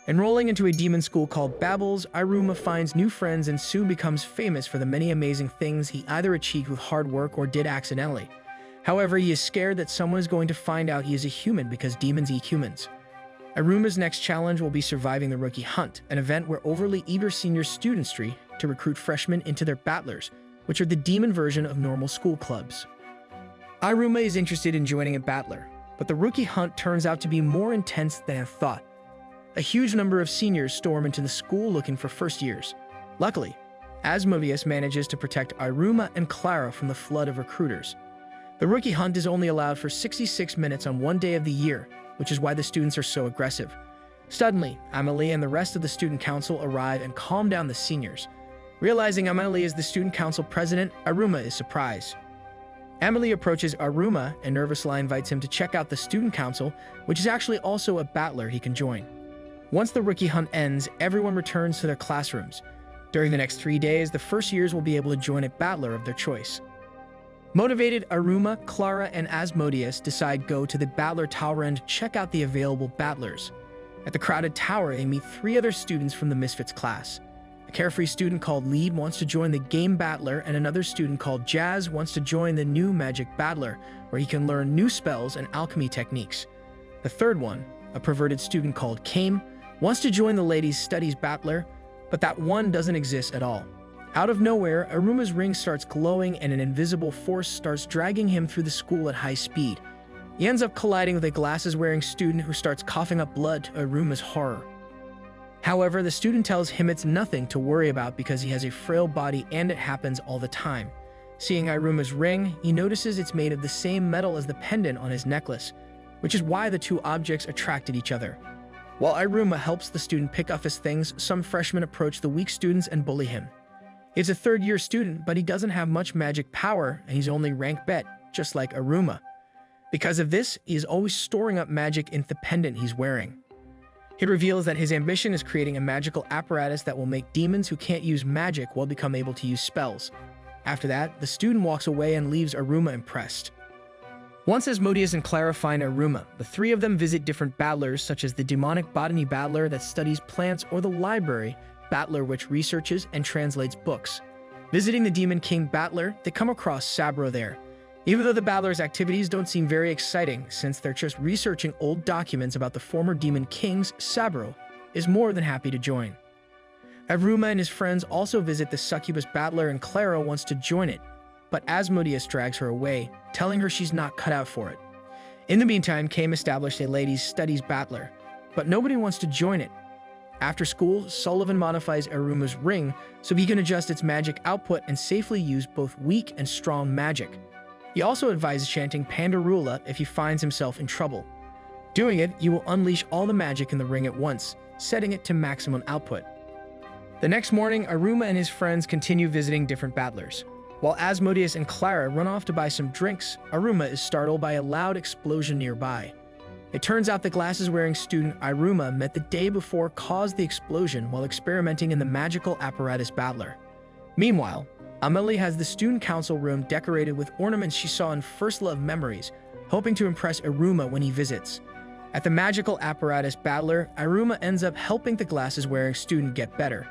Enrolling into a demon school called Babbles, Iruma finds new friends and soon becomes famous for the many amazing things he either achieved with hard work or did accidentally. However, he is scared that someone is going to find out he is a human because demons eat humans. Iruma's next challenge will be surviving the Rookie Hunt, an event where overly eager senior students try to recruit freshmen into their battlers, which are the demon version of normal school clubs. Iruma is interested in joining a battler, but the Rookie Hunt turns out to be more intense than I thought. A huge number of seniors storm into the school looking for first years. Luckily, Asmodeus manages to protect Iruma and Clara from the flood of recruiters. The Rookie Hunt is only allowed for 66 minutes on one day of the year, which is why the students are so aggressive. Suddenly, Amelie and the rest of the student council arrive and calm down the seniors. Realizing Amelie is the student council president, Iruma is surprised. Amelie approaches Iruma and nervously invites him to check out the student council, which is actually also a battler he can join. Once the Rookie Hunt ends, everyone returns to their classrooms. During the next 3 days, the first years will be able to join a battler of their choice. Motivated, Iruma, Clara, and Asmodeus decide go to the Battler Tower and check out the available battlers. At the crowded tower, they meet 3 other students from the Misfits class. A carefree student called Lead wants to join the Game Battler, and another student called Jazz wants to join the New Magic Battler, where he can learn new spells and alchemy techniques. The third one, a perverted student called Kame, wants to join the Ladies' Studies Battler, but that one doesn't exist at all. Out of nowhere, Iruma's ring starts glowing and an invisible force starts dragging him through the school at high speed. He ends up colliding with a glasses-wearing student who starts coughing up blood to Iruma's horror. However, the student tells him it's nothing to worry about because he has a frail body and it happens all the time. Seeing Iruma's ring, he notices it's made of the same metal as the pendant on his necklace, which is why the two objects attracted each other. While Iruma helps the student pick up his things, some freshmen approach the weak students and bully him. He's a third-year student, but he doesn't have much magic power, and he's only rank bet, just like Iruma. Because of this, he is always storing up magic in the pendant he's wearing. He reveals that his ambition is creating a magical apparatus that will make demons who can't use magic will become able to use spells. After that, the student walks away and leaves Iruma impressed. Once Asmodeus and Clara find Iruma, the 3 of them visit different battlers, such as the demonic botany battler that studies plants or the library battler which researches and translates books. Visiting the Demon King battler, they come across Sabro there. Even though the battler's activities don't seem very exciting since they're just researching old documents about the former Demon Kings, Sabro is more than happy to join. Iruma and his friends also visit the succubus battler and Clara wants to join it, but Asmodeus drags her away, telling her she's not cut out for it. In the meantime, Kame established a ladies' studies battler, but nobody wants to join it. After school, Sullivan modifies Iruma's ring so he can adjust its magic output and safely use both weak and strong magic. He also advises chanting Pandarula if he finds himself in trouble. Doing it, you will unleash all the magic in the ring at once, setting it to maximum output. The next morning, Iruma and his friends continue visiting different battlers. While Asmodeus and Clara run off to buy some drinks, Iruma is startled by a loud explosion nearby. It turns out the glasses-wearing student Iruma met the day before caused the explosion while experimenting in the magical apparatus battler. Meanwhile, Amelie has the student council room decorated with ornaments she saw in First Love Memories, hoping to impress Iruma when he visits. At the magical apparatus battler, Iruma ends up helping the glasses-wearing student get better.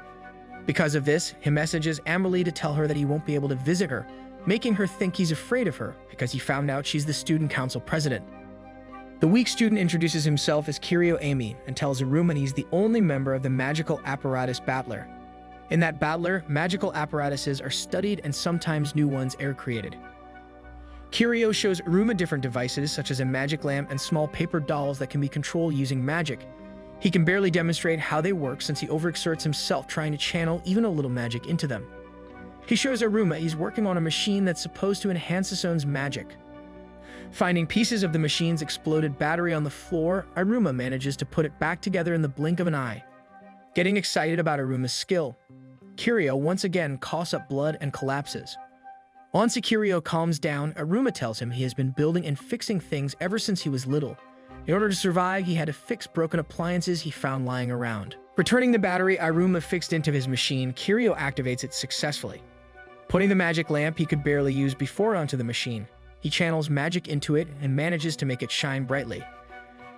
Because of this, he messages Amelie to tell her that he won't be able to visit her, making her think he's afraid of her because he found out she's the student council president. The weak student introduces himself as Kirio Amy and tells Iruma he's the only member of the magical apparatus battler. In that battler, magical apparatuses are studied and sometimes new ones are created. Kirio shows Iruma different devices such as a magic lamp and small paper dolls that can be controlled using magic. He can barely demonstrate how they work since he overexerts himself trying to channel even a little magic into them. He shows Iruma he's working on a machine that's supposed to enhance his own magic. Finding pieces of the machine's exploded battery on the floor, Iruma manages to put it back together in the blink of an eye. Getting excited about Iruma's skill, Kirio once again coughs up blood and collapses. Once Kirio calms down, Aruma tells him he has been building and fixing things ever since he was little. In order to survive, he had to fix broken appliances he found lying around. Returning the battery Aruma fixed into his machine, Kirio activates it successfully. Putting the magic lamp he could barely use before onto the machine, he channels magic into it and manages to make it shine brightly.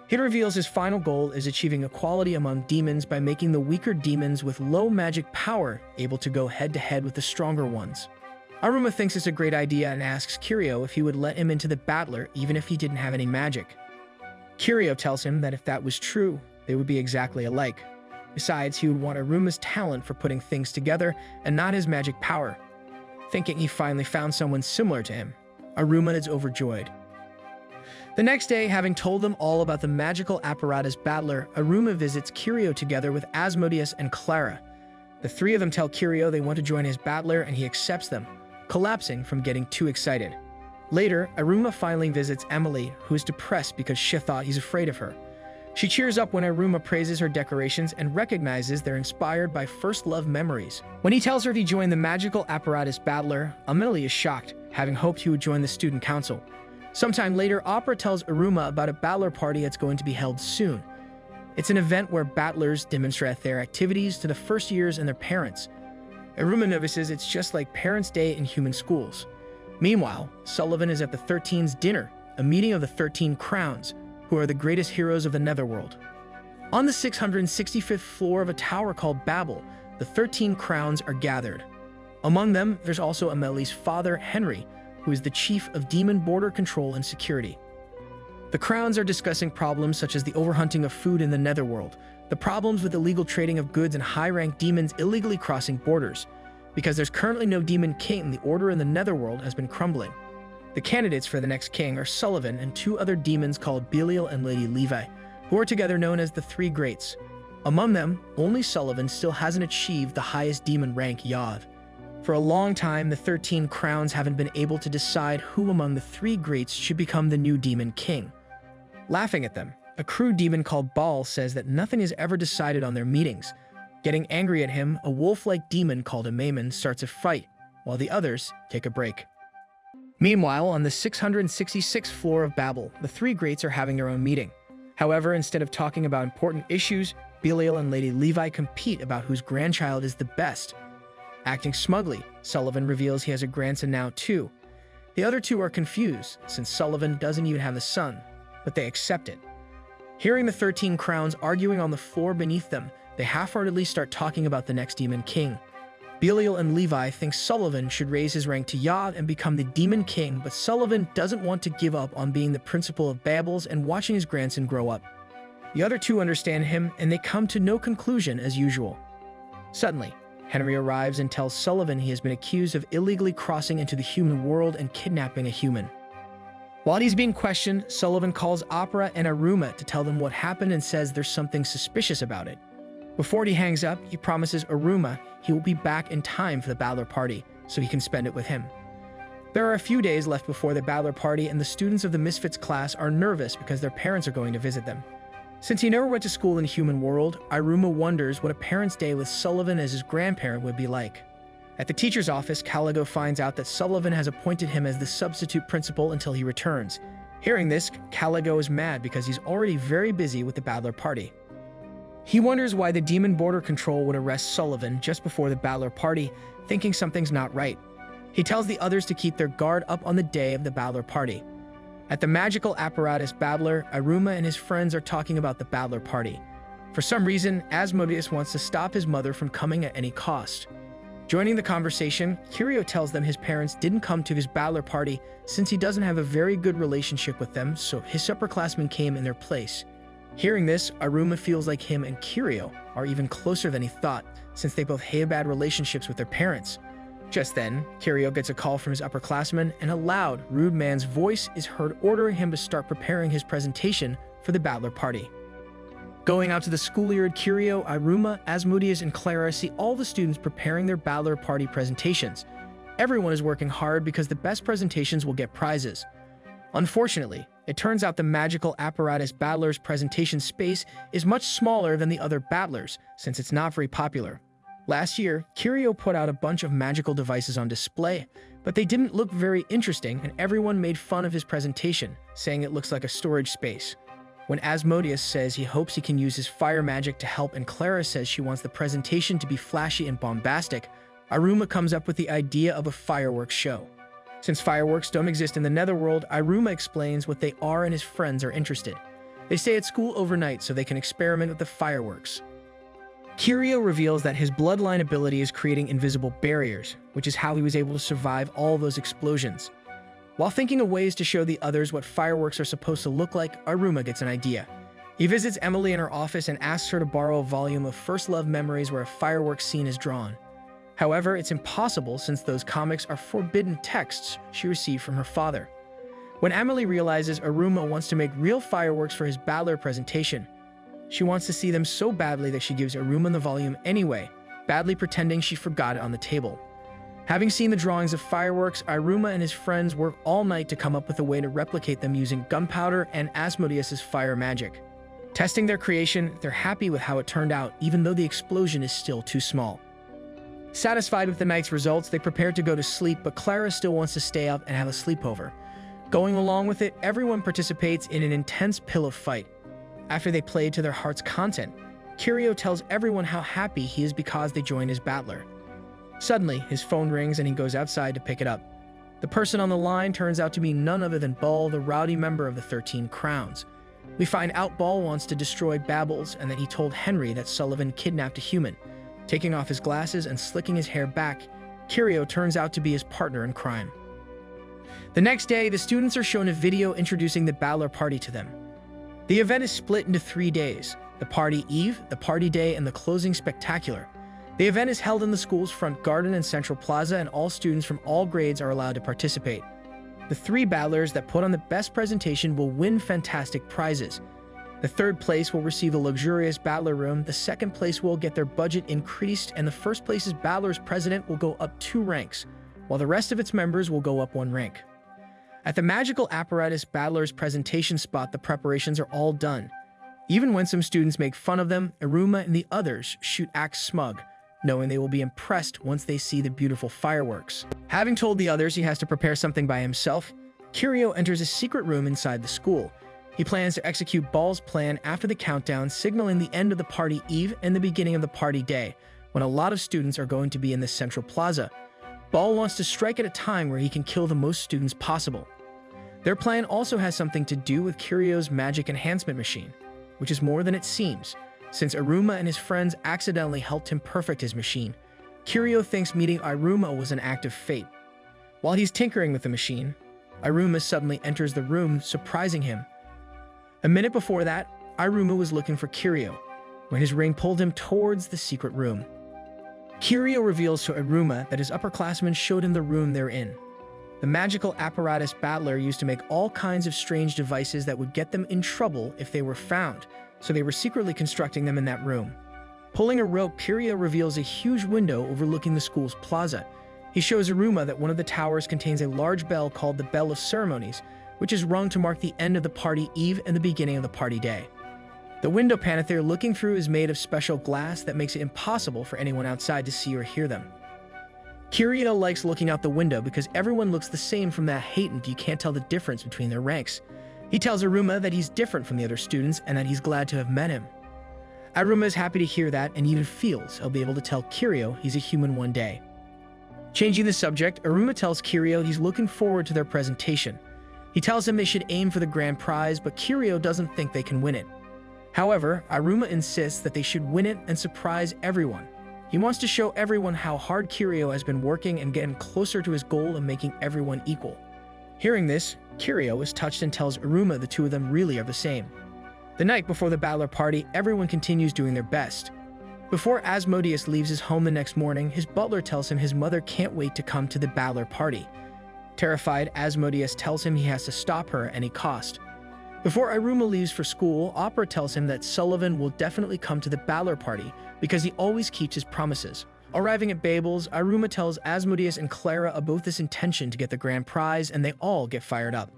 He reveals his final goal is achieving equality among demons by making the weaker demons with low magic power able to go head-to-head with the stronger ones. Aruma thinks it's a great idea and asks Kirio if he would let him into the battler even if he didn't have any magic. Kirio tells him that if that was true, they would be exactly alike. Besides, he would want Aruma's talent for putting things together and not his magic power. Thinking he finally found someone similar to him, Aruma is overjoyed. The next day, having told them all about the magical apparatus battler, Aruma visits Kirio together with Asmodeus and Clara. The three of them tell Kirio they want to join his battler and he accepts them, collapsing from getting too excited. Later, Aruma finally visits Emily, who is depressed because she thought he's afraid of her. She cheers up when Aruma praises her decorations and recognizes they're inspired by first love memories. When he tells her he joined the magical apparatus battler, Emily is shocked, having hoped he would join the student council. Sometime later, Opera tells Aruma about a battler party that's going to be held soon. It's an event where battlers demonstrate their activities to the first years and their parents. Aruma notices it's just like Parents' Day in human schools. Meanwhile, Sullivan is at the 13's dinner, a meeting of the 13 Crowns, who are the greatest heroes of the Netherworld. On the 665th floor of a tower called Babel, the 13 Crowns are gathered. Among them, there's also Amelie's father, Henry, who is the chief of Demon Border Control and Security. The Crowns are discussing problems such as the overhunting of food in the Netherworld, the problems with illegal trading of goods and high-ranked demons illegally crossing borders. Because there's currently no demon king, the order in the Netherworld has been crumbling. The candidates for the next king are Sullivan and two other demons called Belial and Lady Levi, who are together known as the Three Greats. Among them, only Sullivan still hasn't achieved the highest demon rank, Yod. For a long time, the 13 Crowns haven't been able to decide who among the Three Greats should become the new demon king. Laughing at them, a crude demon called Baal says that nothing is ever decided on their meetings. Getting angry at him, a wolf-like demon called Amaimon starts a fight, while the others take a break. Meanwhile, on the 666th floor of Babel, the Three Greats are having their own meeting. However, instead of talking about important issues, Belial and Lady Levi compete about whose grandchild is the best. Acting smugly, Sullivan reveals he has a grandson now too. The other two are confused, since Sullivan doesn't even have a son, but they accept it. Hearing the 13 Crowns arguing on the floor beneath them, they half-heartedly start talking about the next demon king. Belial and Levi think Sullivan should raise his rank to Yod and become the demon king, but Sullivan doesn't want to give up on being the principal of Babels and watching his grandson grow up. The other two understand him, and they come to no conclusion as usual. Suddenly, Henry arrives and tells Sullivan he has been accused of illegally crossing into the human world and kidnapping a human. While he's being questioned, Sullivan calls Opera and Aruma to tell them what happened and says there's something suspicious about it. Before he hangs up, he promises Aruma he will be back in time for the battler party, so he can spend it with him. There are a few days left before the battler party, and the students of the Misfits class are nervous because their parents are going to visit them. Since he never went to school in the human world, Aruma wonders what a parent's day with Sullivan as his grandparent would be like. At the teacher's office, Caligo finds out that Sullivan has appointed him as the substitute principal until he returns. Hearing this, Caligo is mad because he's already very busy with the battler party. He wonders why the Demon Border Control would arrest Sullivan just before the battler party, thinking something's not right. He tells the others to keep their guard up on the day of the battler party. At the magical apparatus battler, Aruma and his friends are talking about the battler party. For some reason, Asmodeus wants to stop his mother from coming at any cost. Joining the conversation, Kirio tells them his parents didn't come to his battler party since he doesn't have a very good relationship with them, so his upperclassmen came in their place. Hearing this, Aruma feels like him and Kirio are even closer than he thought, since they both have bad relationships with their parents. Just then, Kirio gets a call from his upperclassman, and a loud, rude man's voice is heard ordering him to start preparing his presentation for the battler party. Going out to the schoolyard, Kirio, Aruma, Asmodeus, and Clara see all the students preparing their battler party presentations. Everyone is working hard because the best presentations will get prizes. Unfortunately, it turns out the magical apparatus battler's presentation space is much smaller than the other battlers, since it's not very popular. Last year, Kirio put out a bunch of magical devices on display, but they didn't look very interesting and everyone made fun of his presentation, saying it looks like a storage space. When Asmodeus says he hopes he can use his fire magic to help and Clara says she wants the presentation to be flashy and bombastic, Iruma comes up with the idea of a fireworks show. Since fireworks don't exist in the Netherworld, Iruma explains what they are and his friends are interested. They stay at school overnight so they can experiment with the fireworks. Kirio reveals that his bloodline ability is creating invisible barriers, which is how he was able to survive all those explosions. While thinking of ways to show the others what fireworks are supposed to look like, Iruma gets an idea. He visits Emily in her office and asks her to borrow a volume of First Love memories where a fireworks scene is drawn. However, it's impossible since those comics are forbidden texts she received from her father. When Emily realizes Iruma wants to make real fireworks for his Battler presentation, she wants to see them so badly that she gives Iruma the volume anyway, badly pretending she forgot it on the table. Having seen the drawings of fireworks, Iruma and his friends work all night to come up with a way to replicate them using gunpowder and Asmodeus's fire magic. Testing their creation, they're happy with how it turned out, even though the explosion is still too small. Satisfied with the night's results, they prepare to go to sleep, but Clara still wants to stay up and have a sleepover. Going along with it, everyone participates in an intense pillow fight. After they play to their heart's content, Kirio tells everyone how happy he is because they joined his Battler. Suddenly, his phone rings and he goes outside to pick it up. The person on the line turns out to be none other than Ball, the rowdy member of the 13 Crowns. We find out Ball wants to destroy Babbles and that he told Henry that Sullivan kidnapped a human. Taking off his glasses and slicking his hair back, Kirio turns out to be his partner in crime. The next day, the students are shown a video introducing the Battler party to them. The event is split into 3 days: the party eve, the party day, and the closing spectacular. The event is held in the school's front garden and central plaza, and all students from all grades are allowed to participate. The 3 battlers that put on the best presentation will win fantastic prizes. The 3rd place will receive a luxurious battler room, the 2nd place will get their budget increased, and the 1st place's battler's president will go up 2 ranks, while the rest of its members will go up 1 rank. At the magical apparatus battler's presentation spot, the preparations are all done. Even when some students make fun of them, Iruma and the others act smug, knowing they will be impressed once they see the beautiful fireworks. Having told the others he has to prepare something by himself, Kirio enters a secret room inside the school. He plans to execute Ball's plan after the countdown, signaling the end of the party eve and the beginning of the party day, when a lot of students are going to be in the central plaza. Ball wants to strike at a time where he can kill the most students possible. Their plan also has something to do with Kirio's magic enhancement machine, which is more than it seems. Since Iruma and his friends accidentally helped him perfect his machine, Kirio thinks meeting Iruma was an act of fate. While he's tinkering with the machine, Iruma suddenly enters the room, surprising him. A minute before that, Iruma was looking for Kirio, when his ring pulled him towards the secret room. Kirio reveals to Iruma that his upperclassmen showed him the room they're in. The magical apparatus battler used to make all kinds of strange devices that would get them in trouble if they were found, so they were secretly constructing them in that room. Pulling a rope, Kirio reveals a huge window overlooking the school's plaza. He shows Iruma that one of the towers contains a large bell called the Bell of Ceremonies, which is rung to mark the end of the party eve and the beginning of the party day. The window panel they're looking through is made of special glass that makes it impossible for anyone outside to see or hear them. Kirio likes looking out the window because everyone looks the same from that height and you can't tell the difference between their ranks. He tells Iruma that he's different from the other students and that he's glad to have met him. Iruma is happy to hear that and even feels he'll be able to tell Kirio he's a human one day. Changing the subject, Iruma tells Kirio he's looking forward to their presentation. He tells him they should aim for the grand prize, but Kirio doesn't think they can win it. However, Iruma insists that they should win it and surprise everyone. He wants to show everyone how hard Kirio has been working and getting closer to his goal of making everyone equal. Hearing this, Kirio is touched and tells Iruma the two of them really are the same. The night before the battler party, everyone continues doing their best. Before Asmodeus leaves his home the next morning, his butler tells him his mother can't wait to come to the battler party. Terrified, Asmodeus tells him he has to stop her at any cost. Before Iruma leaves for school, Opera tells him that Sullivan will definitely come to the battler party because he always keeps his promises. Arriving at Babel's, Iruma tells Asmodeus and Clara about this intention to get the grand prize, and they all get fired up.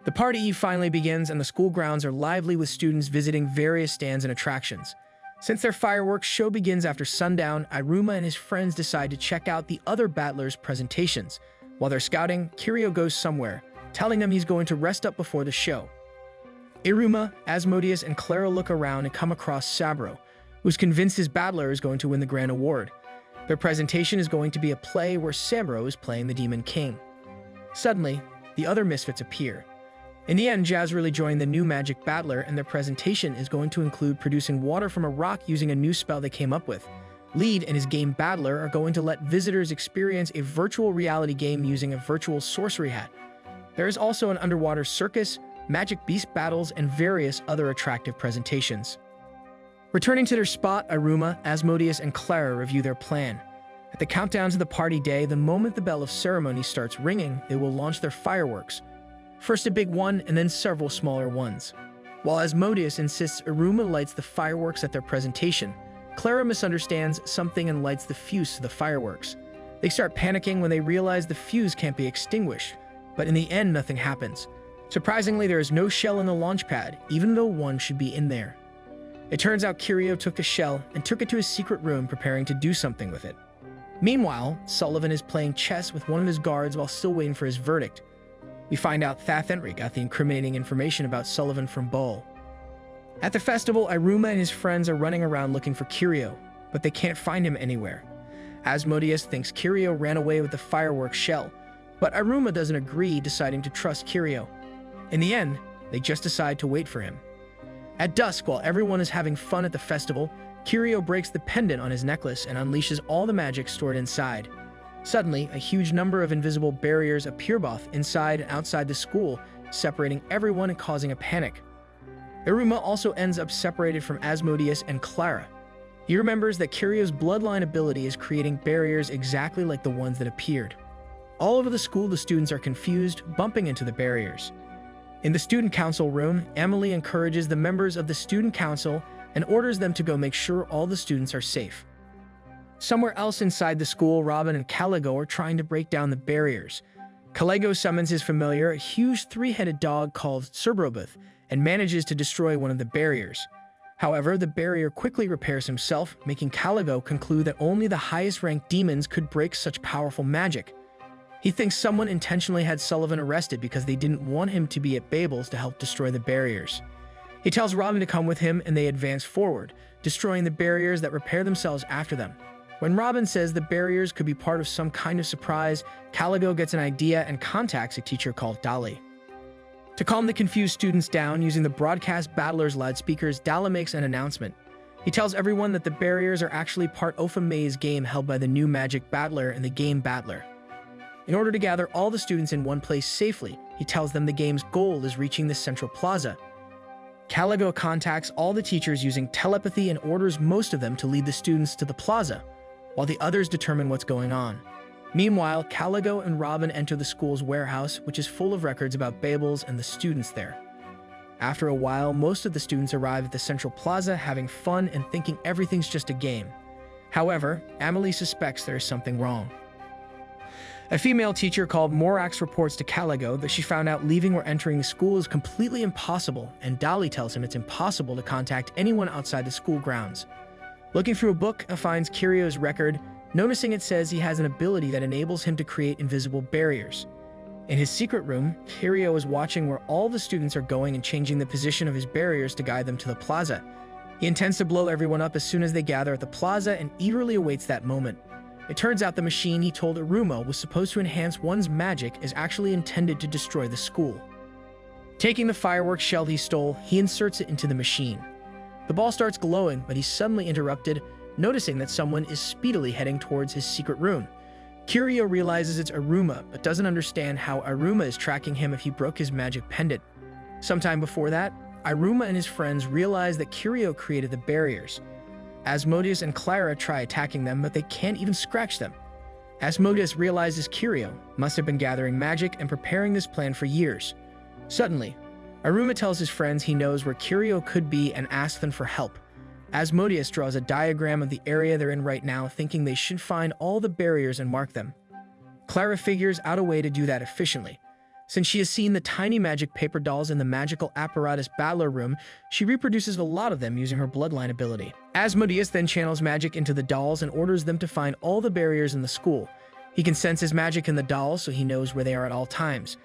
The party eve finally begins, and the school grounds are lively with students visiting various stands and attractions. Since their fireworks show begins after sundown, Iruma and his friends decide to check out the other battlers' presentations. While they're scouting, Kirio goes somewhere, telling them he's going to rest up before the show. Iruma, Asmodeus, and Clara look around and come across Sabro, who's convinced his battler is going to win the grand award. Their presentation is going to be a play where Sabro is playing the Demon King. Suddenly, the other misfits appear. In the end, Jazz really joined the new magic battler, and their presentation is going to include producing water from a rock using a new spell they came up with. Lead and his game battler are going to let visitors experience a virtual reality game using a virtual sorcery hat. There is also an underwater circus, magic beast battles, and various other attractive presentations. Returning to their spot, Iruma, Asmodeus, and Clara review their plan. At the countdown to the party day, the moment the bell of ceremony starts ringing, they will launch their fireworks. First a big one, and then several smaller ones. While Asmodeus insists Iruma lights the fireworks at their presentation, Clara misunderstands something and lights the fuse to the fireworks. They start panicking when they realize the fuse can't be extinguished, but in the end nothing happens. Surprisingly, there is no shell in the launch pad, even though one should be in there. It turns out Kirio took the shell and took it to his secret room, preparing to do something with it. Meanwhile, Sullivan is playing chess with one of his guards while still waiting for his verdict. We find out Thath Entry got the incriminating information about Sullivan from Bull. At the festival, Iruma and his friends are running around looking for Kirio, but they can't find him anywhere. Asmodeus thinks Kirio ran away with the fireworks shell, but Iruma doesn't agree, deciding to trust Kirio. In the end, they just decide to wait for him. At dusk, while everyone is having fun at the festival, Kirio breaks the pendant on his necklace and unleashes all the magic stored inside. Suddenly, a huge number of invisible barriers appear both inside and outside the school, separating everyone and causing a panic. Iruma also ends up separated from Asmodeus and Clara. He remembers that Kirio's bloodline ability is creating barriers exactly like the ones that appeared. All over the school, the students are confused, bumping into the barriers. In the student council room, Emily encourages the members of the student council and orders them to go make sure all the students are safe. Somewhere else inside the school, Robin and Caligo are trying to break down the barriers. Caligo summons his familiar, a huge three-headed dog called Cerberobith, and manages to destroy one of the barriers. However, the barrier quickly repairs himself, making Caligo conclude that only the highest-ranked demons could break such powerful magic. He thinks someone intentionally had Sullivan arrested because they didn't want him to be at Babel's to help destroy the barriers. He tells Robin to come with him, and they advance forward, destroying the barriers that repair themselves after them. When Robin says the barriers could be part of some kind of surprise, Caligo gets an idea and contacts a teacher called Dali. To calm the confused students down, using the broadcast battler's loudspeakers, Dala makes an announcement. He tells everyone that the barriers are actually part of a maze game held by the new magic battler and the game battler. In order to gather all the students in one place safely, he tells them the game's goal is reaching the central plaza. Caligo contacts all the teachers using telepathy and orders most of them to lead the students to the plaza, while the others determine what's going on. Meanwhile, Caligo and Robin enter the school's warehouse, which is full of records about Babel's and the students there. After a while, most of the students arrive at the central plaza having fun and thinking everything's just a game. However, Amelie suspects there is something wrong. A female teacher called Morax reports to Caligo that she found out leaving or entering the school is completely impossible, and Dali tells him it's impossible to contact anyone outside the school grounds. Looking through a book, he finds Kirio's record, noticing it says he has an ability that enables him to create invisible barriers. In his secret room, Kirio is watching where all the students are going and changing the position of his barriers to guide them to the plaza. He intends to blow everyone up as soon as they gather at the plaza and eagerly awaits that moment. It turns out the machine he told Iruma was supposed to enhance one's magic is actually intended to destroy the school. Taking the fireworks shell he stole, he inserts it into the machine. The ball starts glowing, but he's suddenly interrupted, noticing that someone is speedily heading towards his secret room. Kirio realizes it's Iruma, but doesn't understand how Iruma is tracking him if he broke his magic pendant. Sometime before that, Iruma and his friends realize that Kirio created the barriers. Asmodeus and Clara try attacking them, but they can't even scratch them. Asmodeus realizes Kirio must have been gathering magic and preparing this plan for years. Suddenly, Iruma tells his friends he knows where Kirio could be and asks them for help. Asmodeus draws a diagram of the area they're in right now, thinking they should find all the barriers and mark them. Clara figures out a way to do that efficiently. Since she has seen the tiny magic paper dolls in the magical apparatus battler room, she reproduces a lot of them using her bloodline ability. Asmodeus then channels magic into the dolls and orders them to find all the barriers in the school. He can sense his magic in the dolls, so he knows where they are at all times.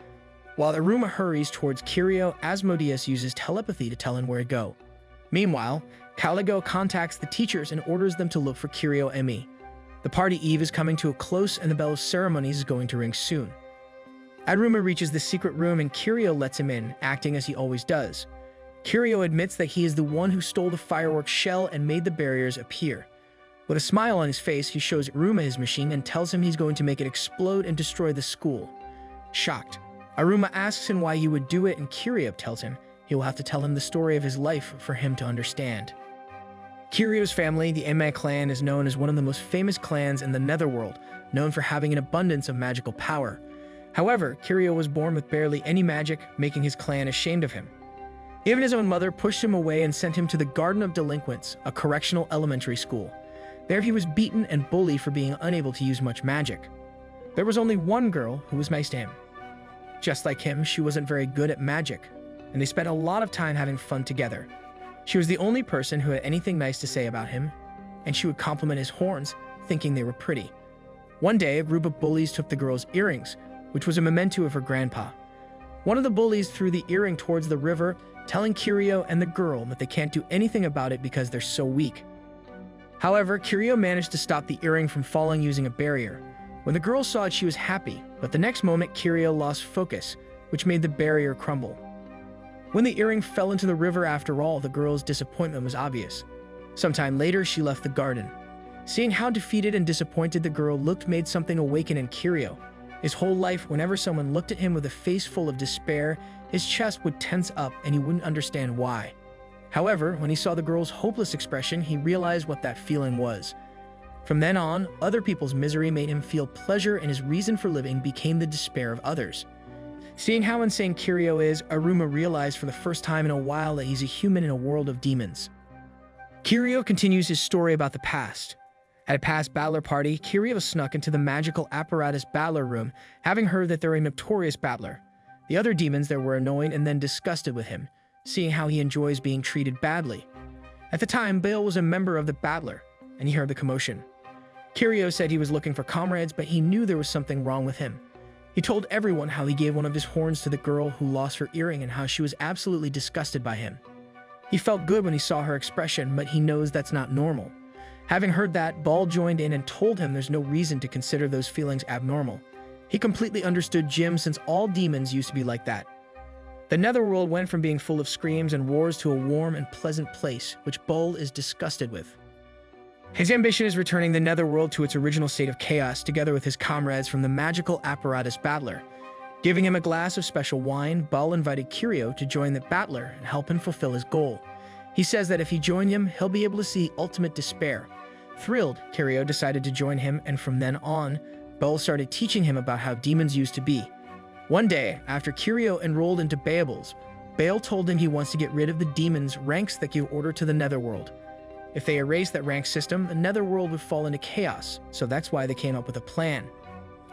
While Aruma hurries towards Kirio, Asmodeus uses telepathy to tell him where to go. Meanwhile, Caligo contacts the teachers and orders them to look for Kirio Emi. The party eve is coming to a close and the bell of ceremonies is going to ring soon. Aruma reaches the secret room and Kirio lets him in, acting as he always does. Kirio admits that he is the one who stole the fireworks shell and made the barriers appear. With a smile on his face, he shows Aruma his machine and tells him he's going to make it explode and destroy the school. Shocked, Aruma asks him why he would do it and Kirio tells him he will have to tell him the story of his life for him to understand. Kirio's family, the Eme clan, is known as one of the most famous clans in the Netherworld, known for having an abundance of magical power. However, Kirio was born with barely any magic, making his clan ashamed of him. Even his own mother pushed him away and sent him to the Garden of Delinquents, a correctional elementary school. There he was beaten and bullied for being unable to use much magic. There was only one girl who was nice to him. Just like him, she wasn't very good at magic, and they spent a lot of time having fun together. She was the only person who had anything nice to say about him, and she would compliment his horns, thinking they were pretty. One day, a group of bullies took the girl's earrings, which was a memento of her grandpa. One of the bullies threw the earring towards the river, telling Kirio and the girl that they can't do anything about it because they're so weak. However, Kirio managed to stop the earring from falling using a barrier. When the girl saw it, she was happy, but the next moment Kirio lost focus, which made the barrier crumble. When the earring fell into the river after all, the girl's disappointment was obvious. Sometime later, she left the garden. Seeing how defeated and disappointed the girl looked made something awaken in Kirio. His whole life, whenever someone looked at him with a face full of despair, his chest would tense up and he wouldn't understand why. However, when he saw the girl's hopeless expression, he realized what that feeling was. From then on, other people's misery made him feel pleasure and his reason for living became the despair of others. Seeing how insane Kirio is, Aruma realized for the first time in a while that he's a human in a world of demons. Kirio continues his story about the past. At a past battler party, Kirio snuck into the magical apparatus battler room, having heard that they're a notorious battler. The other demons there were annoyed and then disgusted with him, seeing how he enjoys being treated badly. At the time, Bale was a member of the battler, and he heard the commotion. Kirio said he was looking for comrades, but he knew there was something wrong with him. He told everyone how he gave one of his horns to the girl who lost her earring and how she was absolutely disgusted by him. He felt good when he saw her expression, but he knows that's not normal. Having heard that, Ball joined in and told him there's no reason to consider those feelings abnormal. He completely understood Jim since all demons used to be like that. The Netherworld went from being full of screams and wars to a warm and pleasant place, which Bull is disgusted with. His ambition is returning the Netherworld to its original state of chaos together with his comrades from the magical apparatus battler. Giving him a glass of special wine, Bull invited Kirio to join the battler and help him fulfill his goal. He says that if he joined him, he'll be able to see ultimate despair. Thrilled, Kirio decided to join him, and from then on, Bull started teaching him about how demons used to be. One day, after Kirio enrolled into Bayables, Bale told him he wants to get rid of the demons' ranks that give order to the Netherworld. If they erase that rank system, the Netherworld would fall into chaos, so that's why they came up with a plan.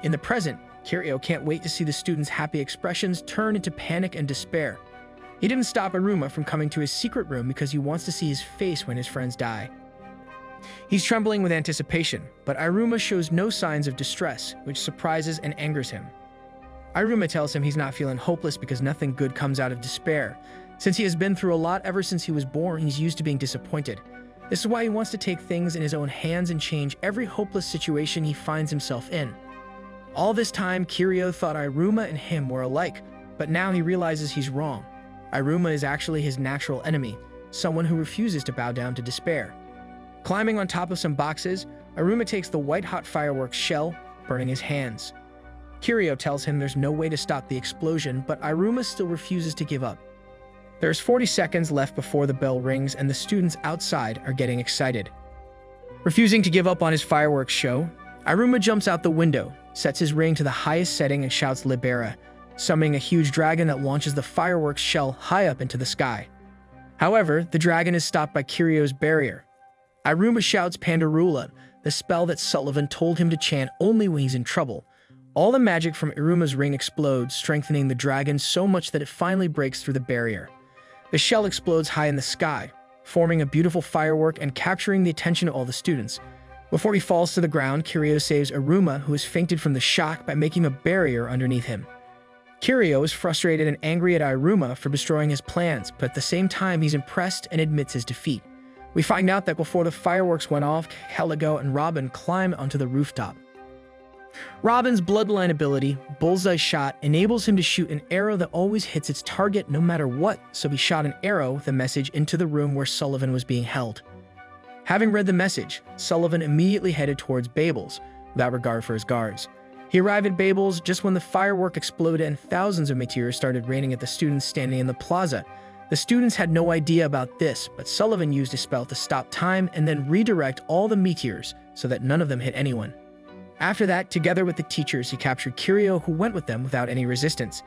In the present, Kirio can't wait to see the students' happy expressions turn into panic and despair. He didn't stop Aruma from coming to his secret room because he wants to see his face when his friends die. He's trembling with anticipation, but Aruma shows no signs of distress, which surprises and angers him. Aruma tells him he's not feeling hopeless because nothing good comes out of despair. Since he has been through a lot ever since he was born, he's used to being disappointed. This is why he wants to take things in his own hands and change every hopeless situation he finds himself in. All this time, Kirio thought Aruma and him were alike, but now he realizes he's wrong. Aruma is actually his natural enemy, someone who refuses to bow down to despair. Climbing on top of some boxes, Aruma takes the white-hot fireworks shell, burning his hands. Kirio tells him there's no way to stop the explosion, but Aruma still refuses to give up. There's 40 seconds left before the bell rings and the students outside are getting excited. Refusing to give up on his fireworks show, Aruma jumps out the window, sets his ring to the highest setting and shouts Libera, summoning a huge dragon that launches the fireworks shell high up into the sky. However, the dragon is stopped by Kirio's barrier. Aruma shouts Pandarula, the spell that Sullivan told him to chant only when he's in trouble. All the magic from Iruma's ring explodes, strengthening the dragon so much that it finally breaks through the barrier. The shell explodes high in the sky, forming a beautiful firework and capturing the attention of all the students. Before he falls to the ground, Kiryu saves Iruma, who has fainted from the shock, by making a barrier underneath him. Kiryu is frustrated and angry at Iruma for destroying his plans, but at the same time he's impressed and admits his defeat. We find out that before the fireworks went off, Caligo and Robin climb onto the rooftop. Robin's bloodline ability, Bullseye Shot, enables him to shoot an arrow that always hits its target no matter what, so he shot an arrow with a message into the room where Sullivan was being held. Having read the message, Sullivan immediately headed towards Babel's, without regard for his guards. He arrived at Babel's just when the firework exploded and thousands of meteors started raining at the students standing in the plaza. The students had no idea about this, but Sullivan used a spell to stop time and then redirect all the meteors so that none of them hit anyone. After that, together with the teachers, he captured Kiryu, who went with them without any resistance.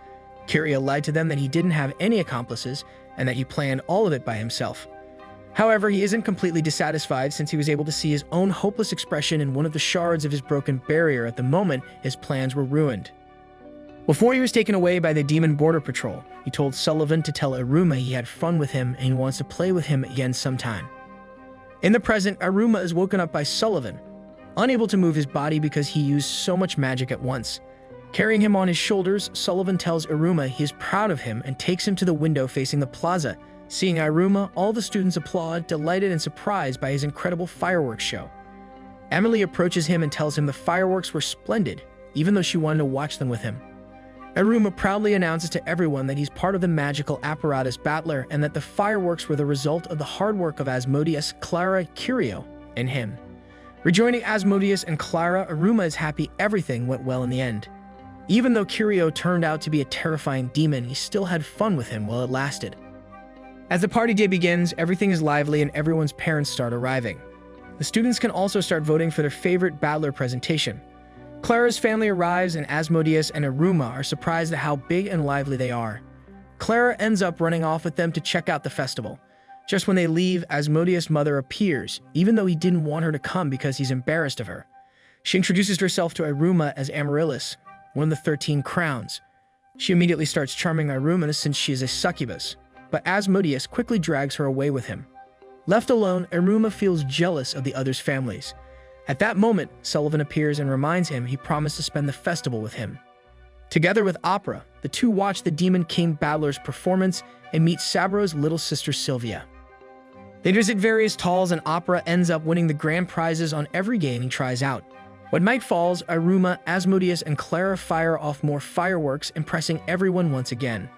Kiryu lied to them that he didn't have any accomplices and that he planned all of it by himself. However, he isn't completely dissatisfied since he was able to see his own hopeless expression in one of the shards of his broken barrier at the moment his plans were ruined. Before he was taken away by the Demon Border Patrol, he told Sullivan to tell Iruma he had fun with him and he wants to play with him again sometime. In the present, Iruma is woken up by Sullivan, unable to move his body because he used so much magic at once. Carrying him on his shoulders, Sullivan tells Iruma he is proud of him and takes him to the window facing the plaza. Seeing Iruma, all the students applaud, delighted and surprised by his incredible fireworks show. Emily approaches him and tells him the fireworks were splendid, even though she wanted to watch them with him. Iruma proudly announces to everyone that he's part of the magical apparatus battler and that the fireworks were the result of the hard work of Asmodeus, Clara, Kiryu, and him. Rejoining Asmodeus and Clara, Iruma is happy everything went well in the end. Even though Kiryu turned out to be a terrifying demon, he still had fun with him while it lasted. As the party day begins, everything is lively and everyone's parents start arriving. The students can also start voting for their favorite battler presentation. Clara's family arrives and Asmodeus and Iruma are surprised at how big and lively they are. Clara ends up running off with them to check out the festival. Just when they leave, Asmodeus' mother appears, even though he didn't want her to come because he's embarrassed of her. She introduces herself to Iruma as Amaryllis, one of the 13 crowns. She immediately starts charming Iruma since she is a succubus, but Asmodeus quickly drags her away with him. Left alone, Iruma feels jealous of the others' families. At that moment, Sullivan appears and reminds him he promised to spend the festival with him. Together with Opera, the two watch the Demon King Battler's performance and meet Sabro's little sister Sylvia. They visit various stalls and Opera ends up winning the grand prizes on every game he tries out. When night falls, Iruma, Asmodeus, and Clara fire off more fireworks, impressing everyone once again.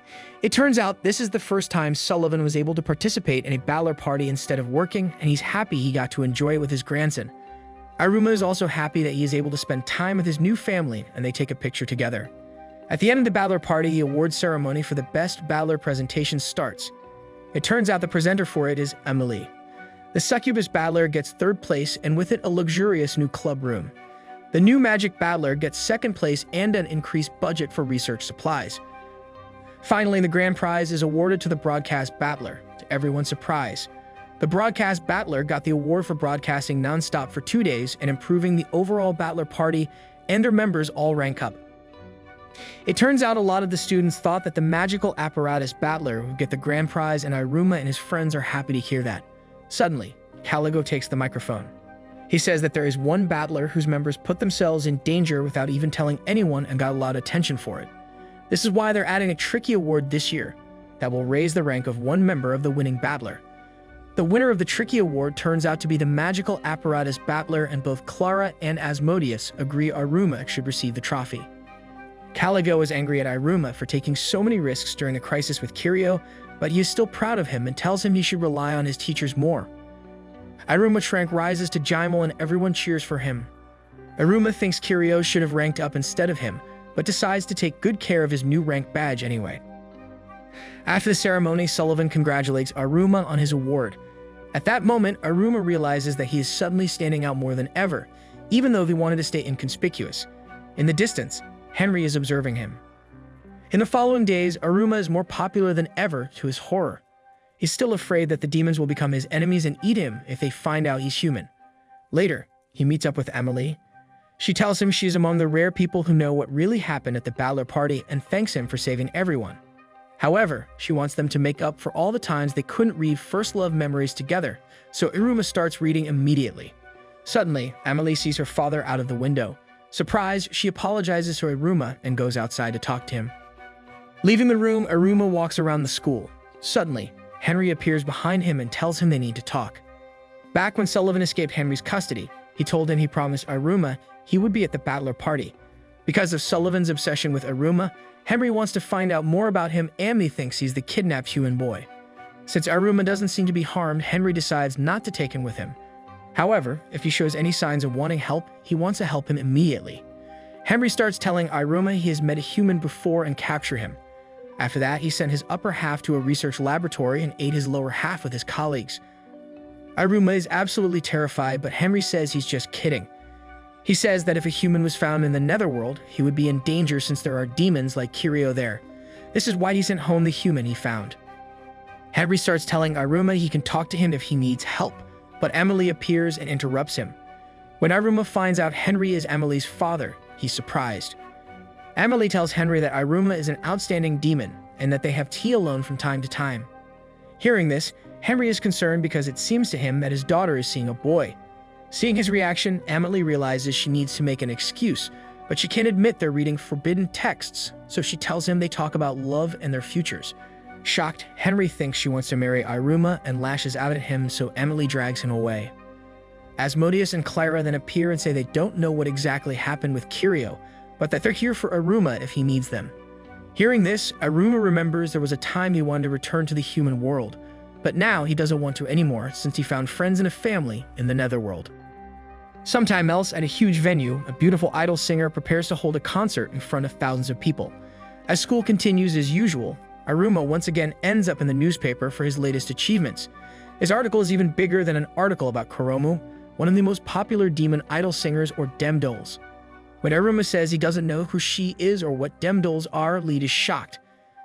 It turns out this is the first time Sullivan was able to participate in a battler party instead of working, and he's happy he got to enjoy it with his grandson. Iruma is also happy that he is able to spend time with his new family, and they take a picture together. At the end of the battler party, the award ceremony for the best battler presentation starts. It turns out the presenter for it is Emily. The succubus battler gets third place and with it a luxurious new club room. The new magic battler gets second place and an increased budget for research supplies. Finally, the grand prize is awarded to the broadcast battler, to everyone's surprise. The broadcast battler got the award for broadcasting non-stop for 2 days and improving the overall battler party, and their members all rank up. It turns out a lot of the students thought that the magical apparatus battler would get the grand prize, and Iruma and his friends are happy to hear that. Suddenly, Caligo takes the microphone. He says that there is one battler whose members put themselves in danger without even telling anyone and got a lot of attention for it. This is why they're adding a tricky award this year that will raise the rank of one member of the winning battler. The winner of the tricky award turns out to be the magical apparatus battler, and both Clara and Asmodeus agree Iruma should receive the trophy. Caligo is angry at Iruma for taking so many risks during the crisis with Kiryu, but he is still proud of him and tells him he should rely on his teachers more. Iruma's rank rises to Jaimel and everyone cheers for him. Iruma thinks Kiryu should have ranked up instead of him, but decides to take good care of his new rank badge anyway. After the ceremony, Sullivan congratulates Iruma on his award. At that moment, Iruma realizes that he is suddenly standing out more than ever, even though he wanted to stay inconspicuous. In the distance, Henry is observing him. In the following days, Iruma is more popular than ever to his horror. He's still afraid that the demons will become his enemies and eat him if they find out he's human. Later, he meets up with Emily. She tells him she is among the rare people who know what really happened at the bachelor party and thanks him for saving everyone. However, she wants them to make up for all the times they couldn't read first love memories together, so Iruma starts reading immediately. Suddenly, Emily sees her father out of the window. Surprised, she apologizes to Iruma and goes outside to talk to him. Leaving the room, Iruma walks around the school. Suddenly, Henry appears behind him and tells him they need to talk. Back when Sullivan escaped Henry's custody, he told him he promised Iruma he would be at the bachelor party. Because of Sullivan's obsession with Iruma, Henry wants to find out more about him and he thinks he's the kidnapped human boy. Since Iruma doesn't seem to be harmed, Henry decides not to take him with him. However, if he shows any signs of wanting help, he wants to help him immediately. Henry starts telling Iruma he has met a human before and captured him. After that, he sent his upper half to a research laboratory and ate his lower half with his colleagues. Iruma is absolutely terrified, but Henry says he's just kidding. He says that if a human was found in the netherworld, he would be in danger since there are demons like Kirio there. This is why he sent home the human he found. Henry starts telling Iruma he can talk to him if he needs help, but Emily appears and interrupts him. When Iruma finds out Henry is Emily's father, he's surprised. Emily tells Henry that Iruma is an outstanding demon and that they have tea alone from time to time. Hearing this, Henry is concerned because it seems to him that his daughter is seeing a boy. Seeing his reaction, Emily realizes she needs to make an excuse, but she can't admit they're reading forbidden texts, so she tells him they talk about love and their futures. Shocked, Henry thinks she wants to marry Iruma and lashes out at him, so Emily drags him away. Asmodeus and Clara then appear and say they don't know what exactly happened with Kirio, but that they're here for Iruma if he needs them. Hearing this, Iruma remembers there was a time he wanted to return to the human world, but now he doesn't want to anymore since he found friends and a family in the netherworld. Sometime else, at a huge venue, a beautiful idol singer prepares to hold a concert in front of thousands of people. As school continues as usual, Iruma once again ends up in the newspaper for his latest achievements. His article is even bigger than an article about Kuromu, one of the most popular demon idol singers or demdolls. When Iruma says he doesn't know who she is or what demdolls are, Lead is shocked.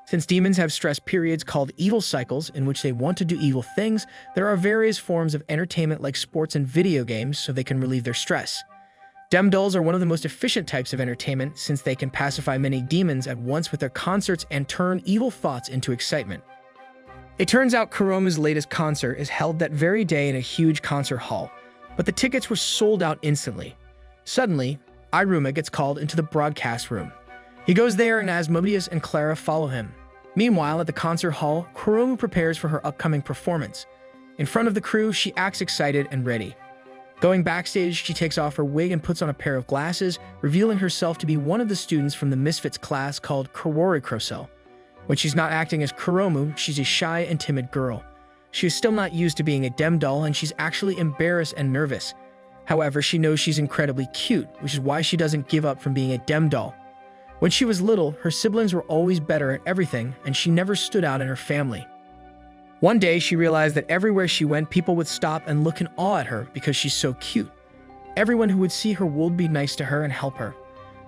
Since demons have stress periods called evil cycles in which they want to do evil things, there are various forms of entertainment like sports and video games so they can relieve their stress. Demdolls are one of the most efficient types of entertainment since they can pacify many demons at once with their concerts and turn evil thoughts into excitement. It turns out Kuromu's latest concert is held that very day in a huge concert hall, but the tickets were sold out instantly. Suddenly, Iruma gets called into the broadcast room. He goes there and Asmodeus and Clara follow him. Meanwhile, at the concert hall, Kuromu prepares for her upcoming performance. In front of the crew, she acts excited and ready. Going backstage, she takes off her wig and puts on a pair of glasses, revealing herself to be one of the students from the Misfits class called Kurori Krosel. When she's not acting as Kuromu, she's a shy and timid girl. She is still not used to being a demdoll and she's actually embarrassed and nervous. However, she knows she's incredibly cute, which is why she doesn't give up from being a demdoll. When she was little, her siblings were always better at everything, and she never stood out in her family. One day, she realized that everywhere she went, people would stop and look in awe at her because she's so cute. Everyone who would see her would be nice to her and help her.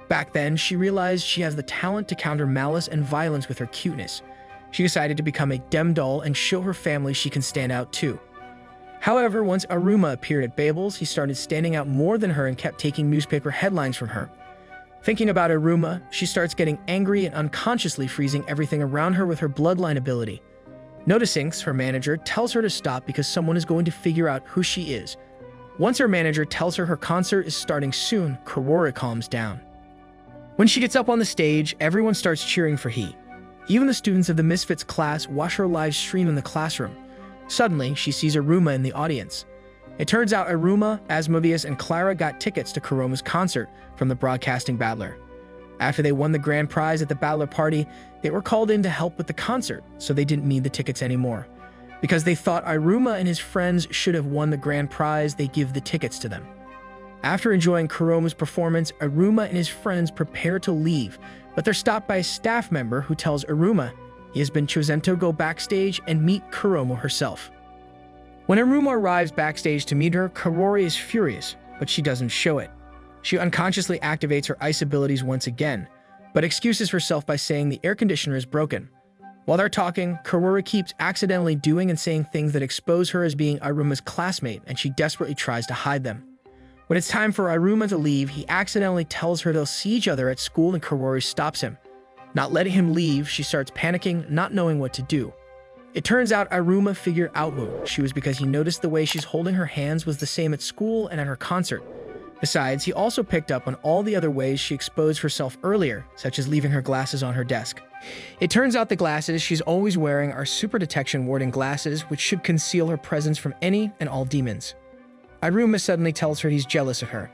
Back then, she realized she has the talent to counter malice and violence with her cuteness. She decided to become a demdoll and show her family she can stand out too. However, once Iruma appeared at Babel's, he started standing out more than her and kept taking newspaper headlines from her. Thinking about Iruma, she starts getting angry and unconsciously freezing everything around her with her bloodline ability. Noticing, her manager tells her to stop because someone is going to figure out who she is. Once her manager tells her concert is starting soon, Kurori calms down. When she gets up on the stage, everyone starts cheering for he. Even the students of the Misfits class watch her live stream in the classroom. Suddenly, she sees Iruma in the audience. It turns out Iruma, Asmodeus, and Clara got tickets to Kuromu's concert from the broadcasting battler. After they won the grand prize at the battler party, they were called in to help with the concert, so they didn't need the tickets anymore. Because they thought Iruma and his friends should have won the grand prize, they give the tickets to them. After enjoying Kuromu's performance, Iruma and his friends prepare to leave, but they're stopped by a staff member who tells Iruma he has been chosen to go backstage and meet Kuromu herself. When Iruma arrives backstage to meet her, Kurori is furious, but she doesn't show it. She unconsciously activates her ice abilities once again, but excuses herself by saying the air conditioner is broken. While they're talking, Kurori keeps accidentally doing and saying things that expose her as being Iruma's classmate, and she desperately tries to hide them. When it's time for Iruma to leave, he accidentally tells her they'll see each other at school and Karori stops him. Not letting him leave, she starts panicking, not knowing what to do. It turns out Iruma figured out who she was because he noticed the way she's holding her hands was the same at school and at her concert. Besides, he also picked up on all the other ways she exposed herself earlier, such as leaving her glasses on her desk. It turns out the glasses she's always wearing are super detection warding glasses, which should conceal her presence from any and all demons. Iruma suddenly tells her he's jealous of her.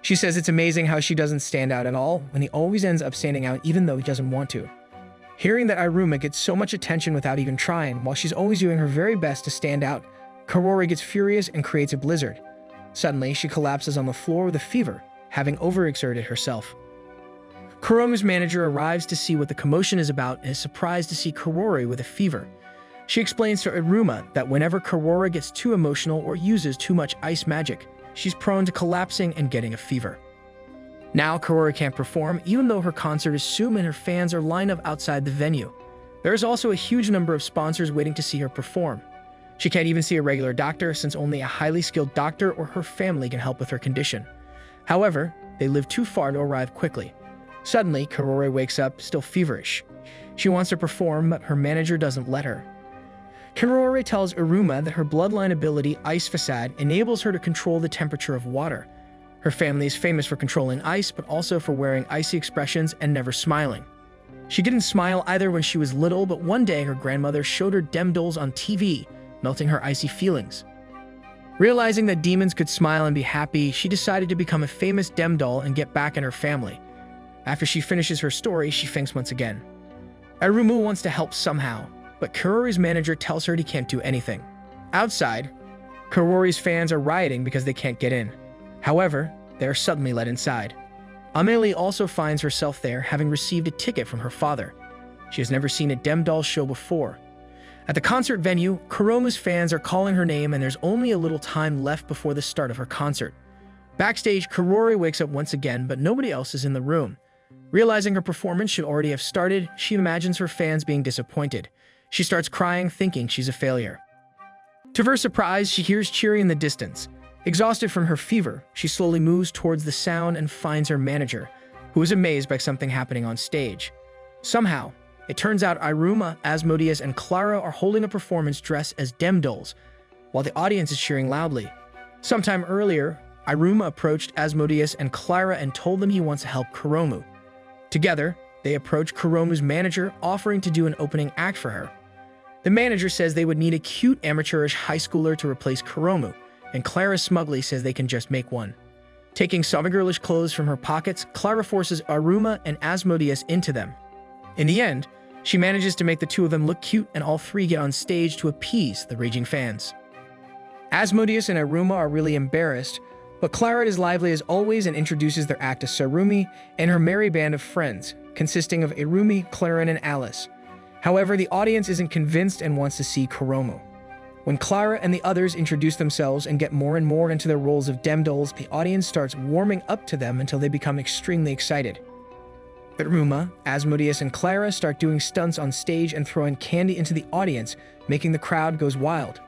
She says it's amazing how she doesn't stand out at all, when he always ends up standing out even though he doesn't want to. Hearing that Iruma gets so much attention without even trying, while she's always doing her very best to stand out, Karori gets furious and creates a blizzard. Suddenly, she collapses on the floor with a fever, having overexerted herself. Kuromu's manager arrives to see what the commotion is about and is surprised to see Karori with a fever. She explains to Iruma that whenever Karori gets too emotional or uses too much ice magic, she's prone to collapsing and getting a fever. Now Karori can't perform, even though her concert is soon and her fans are lined up outside the venue. There is also a huge number of sponsors waiting to see her perform. She can't even see a regular doctor since only a highly skilled doctor or her family can help with her condition. However, they live too far to arrive quickly. Suddenly, Karori wakes up, still feverish. She wants to perform, but her manager doesn't let her. Karori tells Iruma that her bloodline ability, Ice Facade, enables her to control the temperature of water. Her family is famous for controlling ice, but also for wearing icy expressions and never smiling. She didn't smile either when she was little, but one day her grandmother showed her dem dolls on TV, melting her icy feelings. Realizing that demons could smile and be happy, she decided to become a famous dem doll and get back in her family. After she finishes her story, she faints once again. Iruma wants to help somehow, but Karori's manager tells her he can't do anything. Outside, Karori's fans are rioting because they can't get in. However, they are suddenly let inside. Amelie also finds herself there, having received a ticket from her father. She has never seen a dem doll show before. At the concert venue, Kuromu's fans are calling her name and there's only a little time left before the start of her concert. Backstage, Karori wakes up once again, but nobody else is in the room. Realizing her performance should already have started, she imagines her fans being disappointed. She starts crying, thinking she's a failure. To her surprise, she hears cheering in the distance. Exhausted from her fever, she slowly moves towards the sound and finds her manager, who is amazed by something happening on stage. Somehow, it turns out Iruma, Asmodeus, and Clara are holding a performance dressed as dem dolls, while the audience is cheering loudly. Sometime earlier, Iruma approached Asmodeus and Clara and told them he wants to help Kuromu. Together, they approach Kuromu's manager, offering to do an opening act for her. The manager says they would need a cute, amateurish high schooler to replace Kuromu, and Clara smugly says they can just make one. Taking some girlish clothes from her pockets, Clara forces Iruma and Asmodeus into them. In the end, she manages to make the two of them look cute and all three get on stage to appease the raging fans. Asmodeus and Iruma are really embarrassed, but Clara is lively as always and introduces their act to Sarumi and her merry band of friends, consisting of Irumi, Clarin, and Alice. However, the audience isn't convinced and wants to see Kuromu. When Clara and the others introduce themselves and get more and more into their roles of dem dolls, the audience starts warming up to them until they become extremely excited. Iruma, Asmodeus, and Clara start doing stunts on stage and throwing candy into the audience, making the crowd goes wild.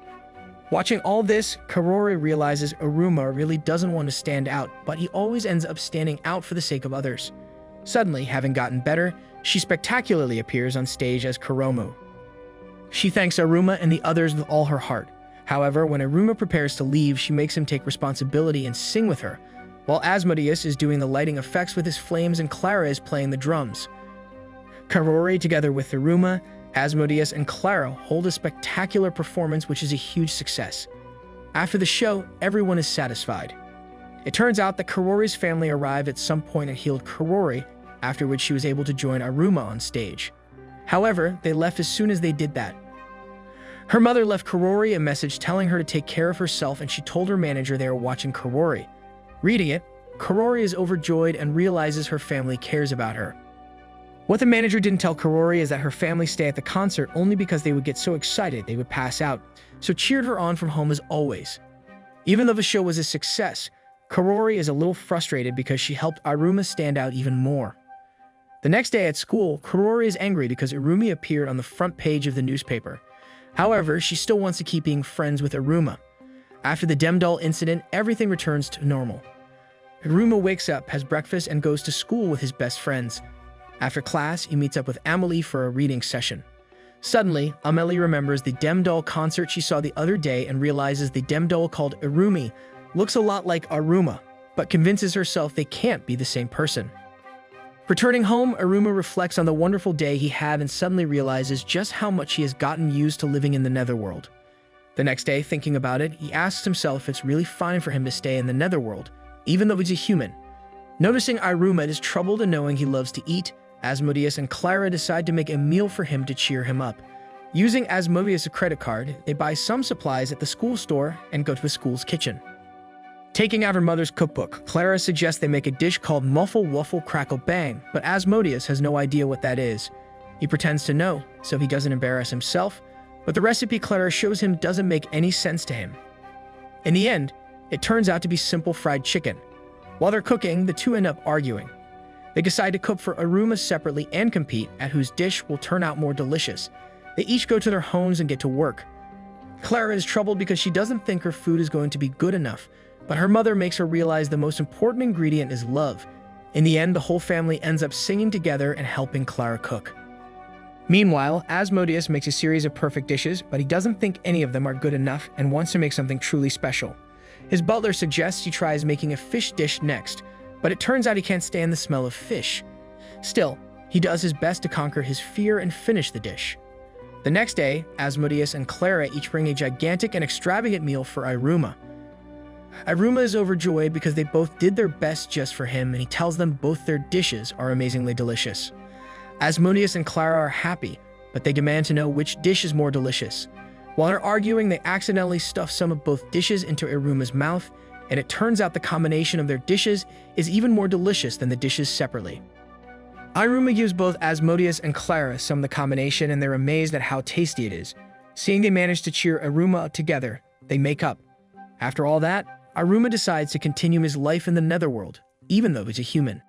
Watching all this, Karori realizes Iruma really doesn't want to stand out, but he always ends up standing out for the sake of others. Suddenly, having gotten better, she spectacularly appears on stage as Kuromu. She thanks Iruma and the others with all her heart. However, when Iruma prepares to leave, she makes him take responsibility and sing with her, while Asmodeus is doing the lighting effects with his flames and Clara is playing the drums. Karori, together with Iruma, Asmodeus, and Clara, hold a spectacular performance which is a huge success. After the show, everyone is satisfied. It turns out that Karori's family arrived at some point and healed Karori, after which she was able to join Iruma on stage. However, they left as soon as they did that. Her mother left Karori a message telling her to take care of herself, and she told her manager they were watching Karori. Reading it, Karori is overjoyed and realizes her family cares about her. What the manager didn't tell Karori is that her family stay at the concert only because they would get so excited they would pass out, so cheered her on from home as always. Even though the show was a success, Karori is a little frustrated because she helped Iruma stand out even more. The next day at school, Karori is angry because Irumi appeared on the front page of the newspaper. However, she still wants to keep being friends with Iruma. After the dem doll incident, everything returns to normal. Iruma wakes up, has breakfast, and goes to school with his best friends. After class, he meets up with Amelie for a reading session. Suddenly, Amelie remembers the Dem doll concert she saw the other day and realizes the Dem doll called Irumi looks a lot like Aruma, but convinces herself they can't be the same person. Returning home, Iruma reflects on the wonderful day he had and suddenly realizes just how much he has gotten used to living in the netherworld. The next day, thinking about it, he asks himself if it's really fine for him to stay in the netherworld, even though he's a human. Noticing Iruma is troubled and knowing he loves to eat, Asmodeus and Clara decide to make a meal for him to cheer him up. Using Asmodeus' credit card, they buy some supplies at the school store and go to the school's kitchen. Taking out her mother's cookbook, Clara suggests they make a dish called Muffle Wuffle Crackle Bang, but Asmodeus has no idea what that is. He pretends to know, so he doesn't embarrass himself, but the recipe Clara shows him doesn't make any sense to him. In the end, it turns out to be simple fried chicken. While they're cooking, the two end up arguing. They decide to cook for Iruma separately and compete at whose dish will turn out more delicious. They each go to their homes and get to work. Clara is troubled because she doesn't think her food is going to be good enough, but her mother makes her realize the most important ingredient is love. In the end, the whole family ends up singing together and helping Clara cook. Meanwhile, Asmodeus makes a series of perfect dishes, but he doesn't think any of them are good enough and wants to make something truly special. His butler suggests he tries making a fish dish next, but it turns out he can't stand the smell of fish. Still, he does his best to conquer his fear and finish the dish. The next day, Asmodeus and Clara each bring a gigantic and extravagant meal for Iruma. Iruma is overjoyed because they both did their best just for him, and he tells them both their dishes are amazingly delicious. Asmodeus and Clara are happy, but they demand to know which dish is more delicious. While they're arguing, they accidentally stuff some of both dishes into Iruma's mouth, and it turns out the combination of their dishes is even more delicious than the dishes separately. Iruma gives both Asmodeus and Clara some of the combination, and they're amazed at how tasty it is. Seeing they manage to cheer Iruma up together, they make up. After all that, Iruma decides to continue his life in the netherworld, even though he's a human.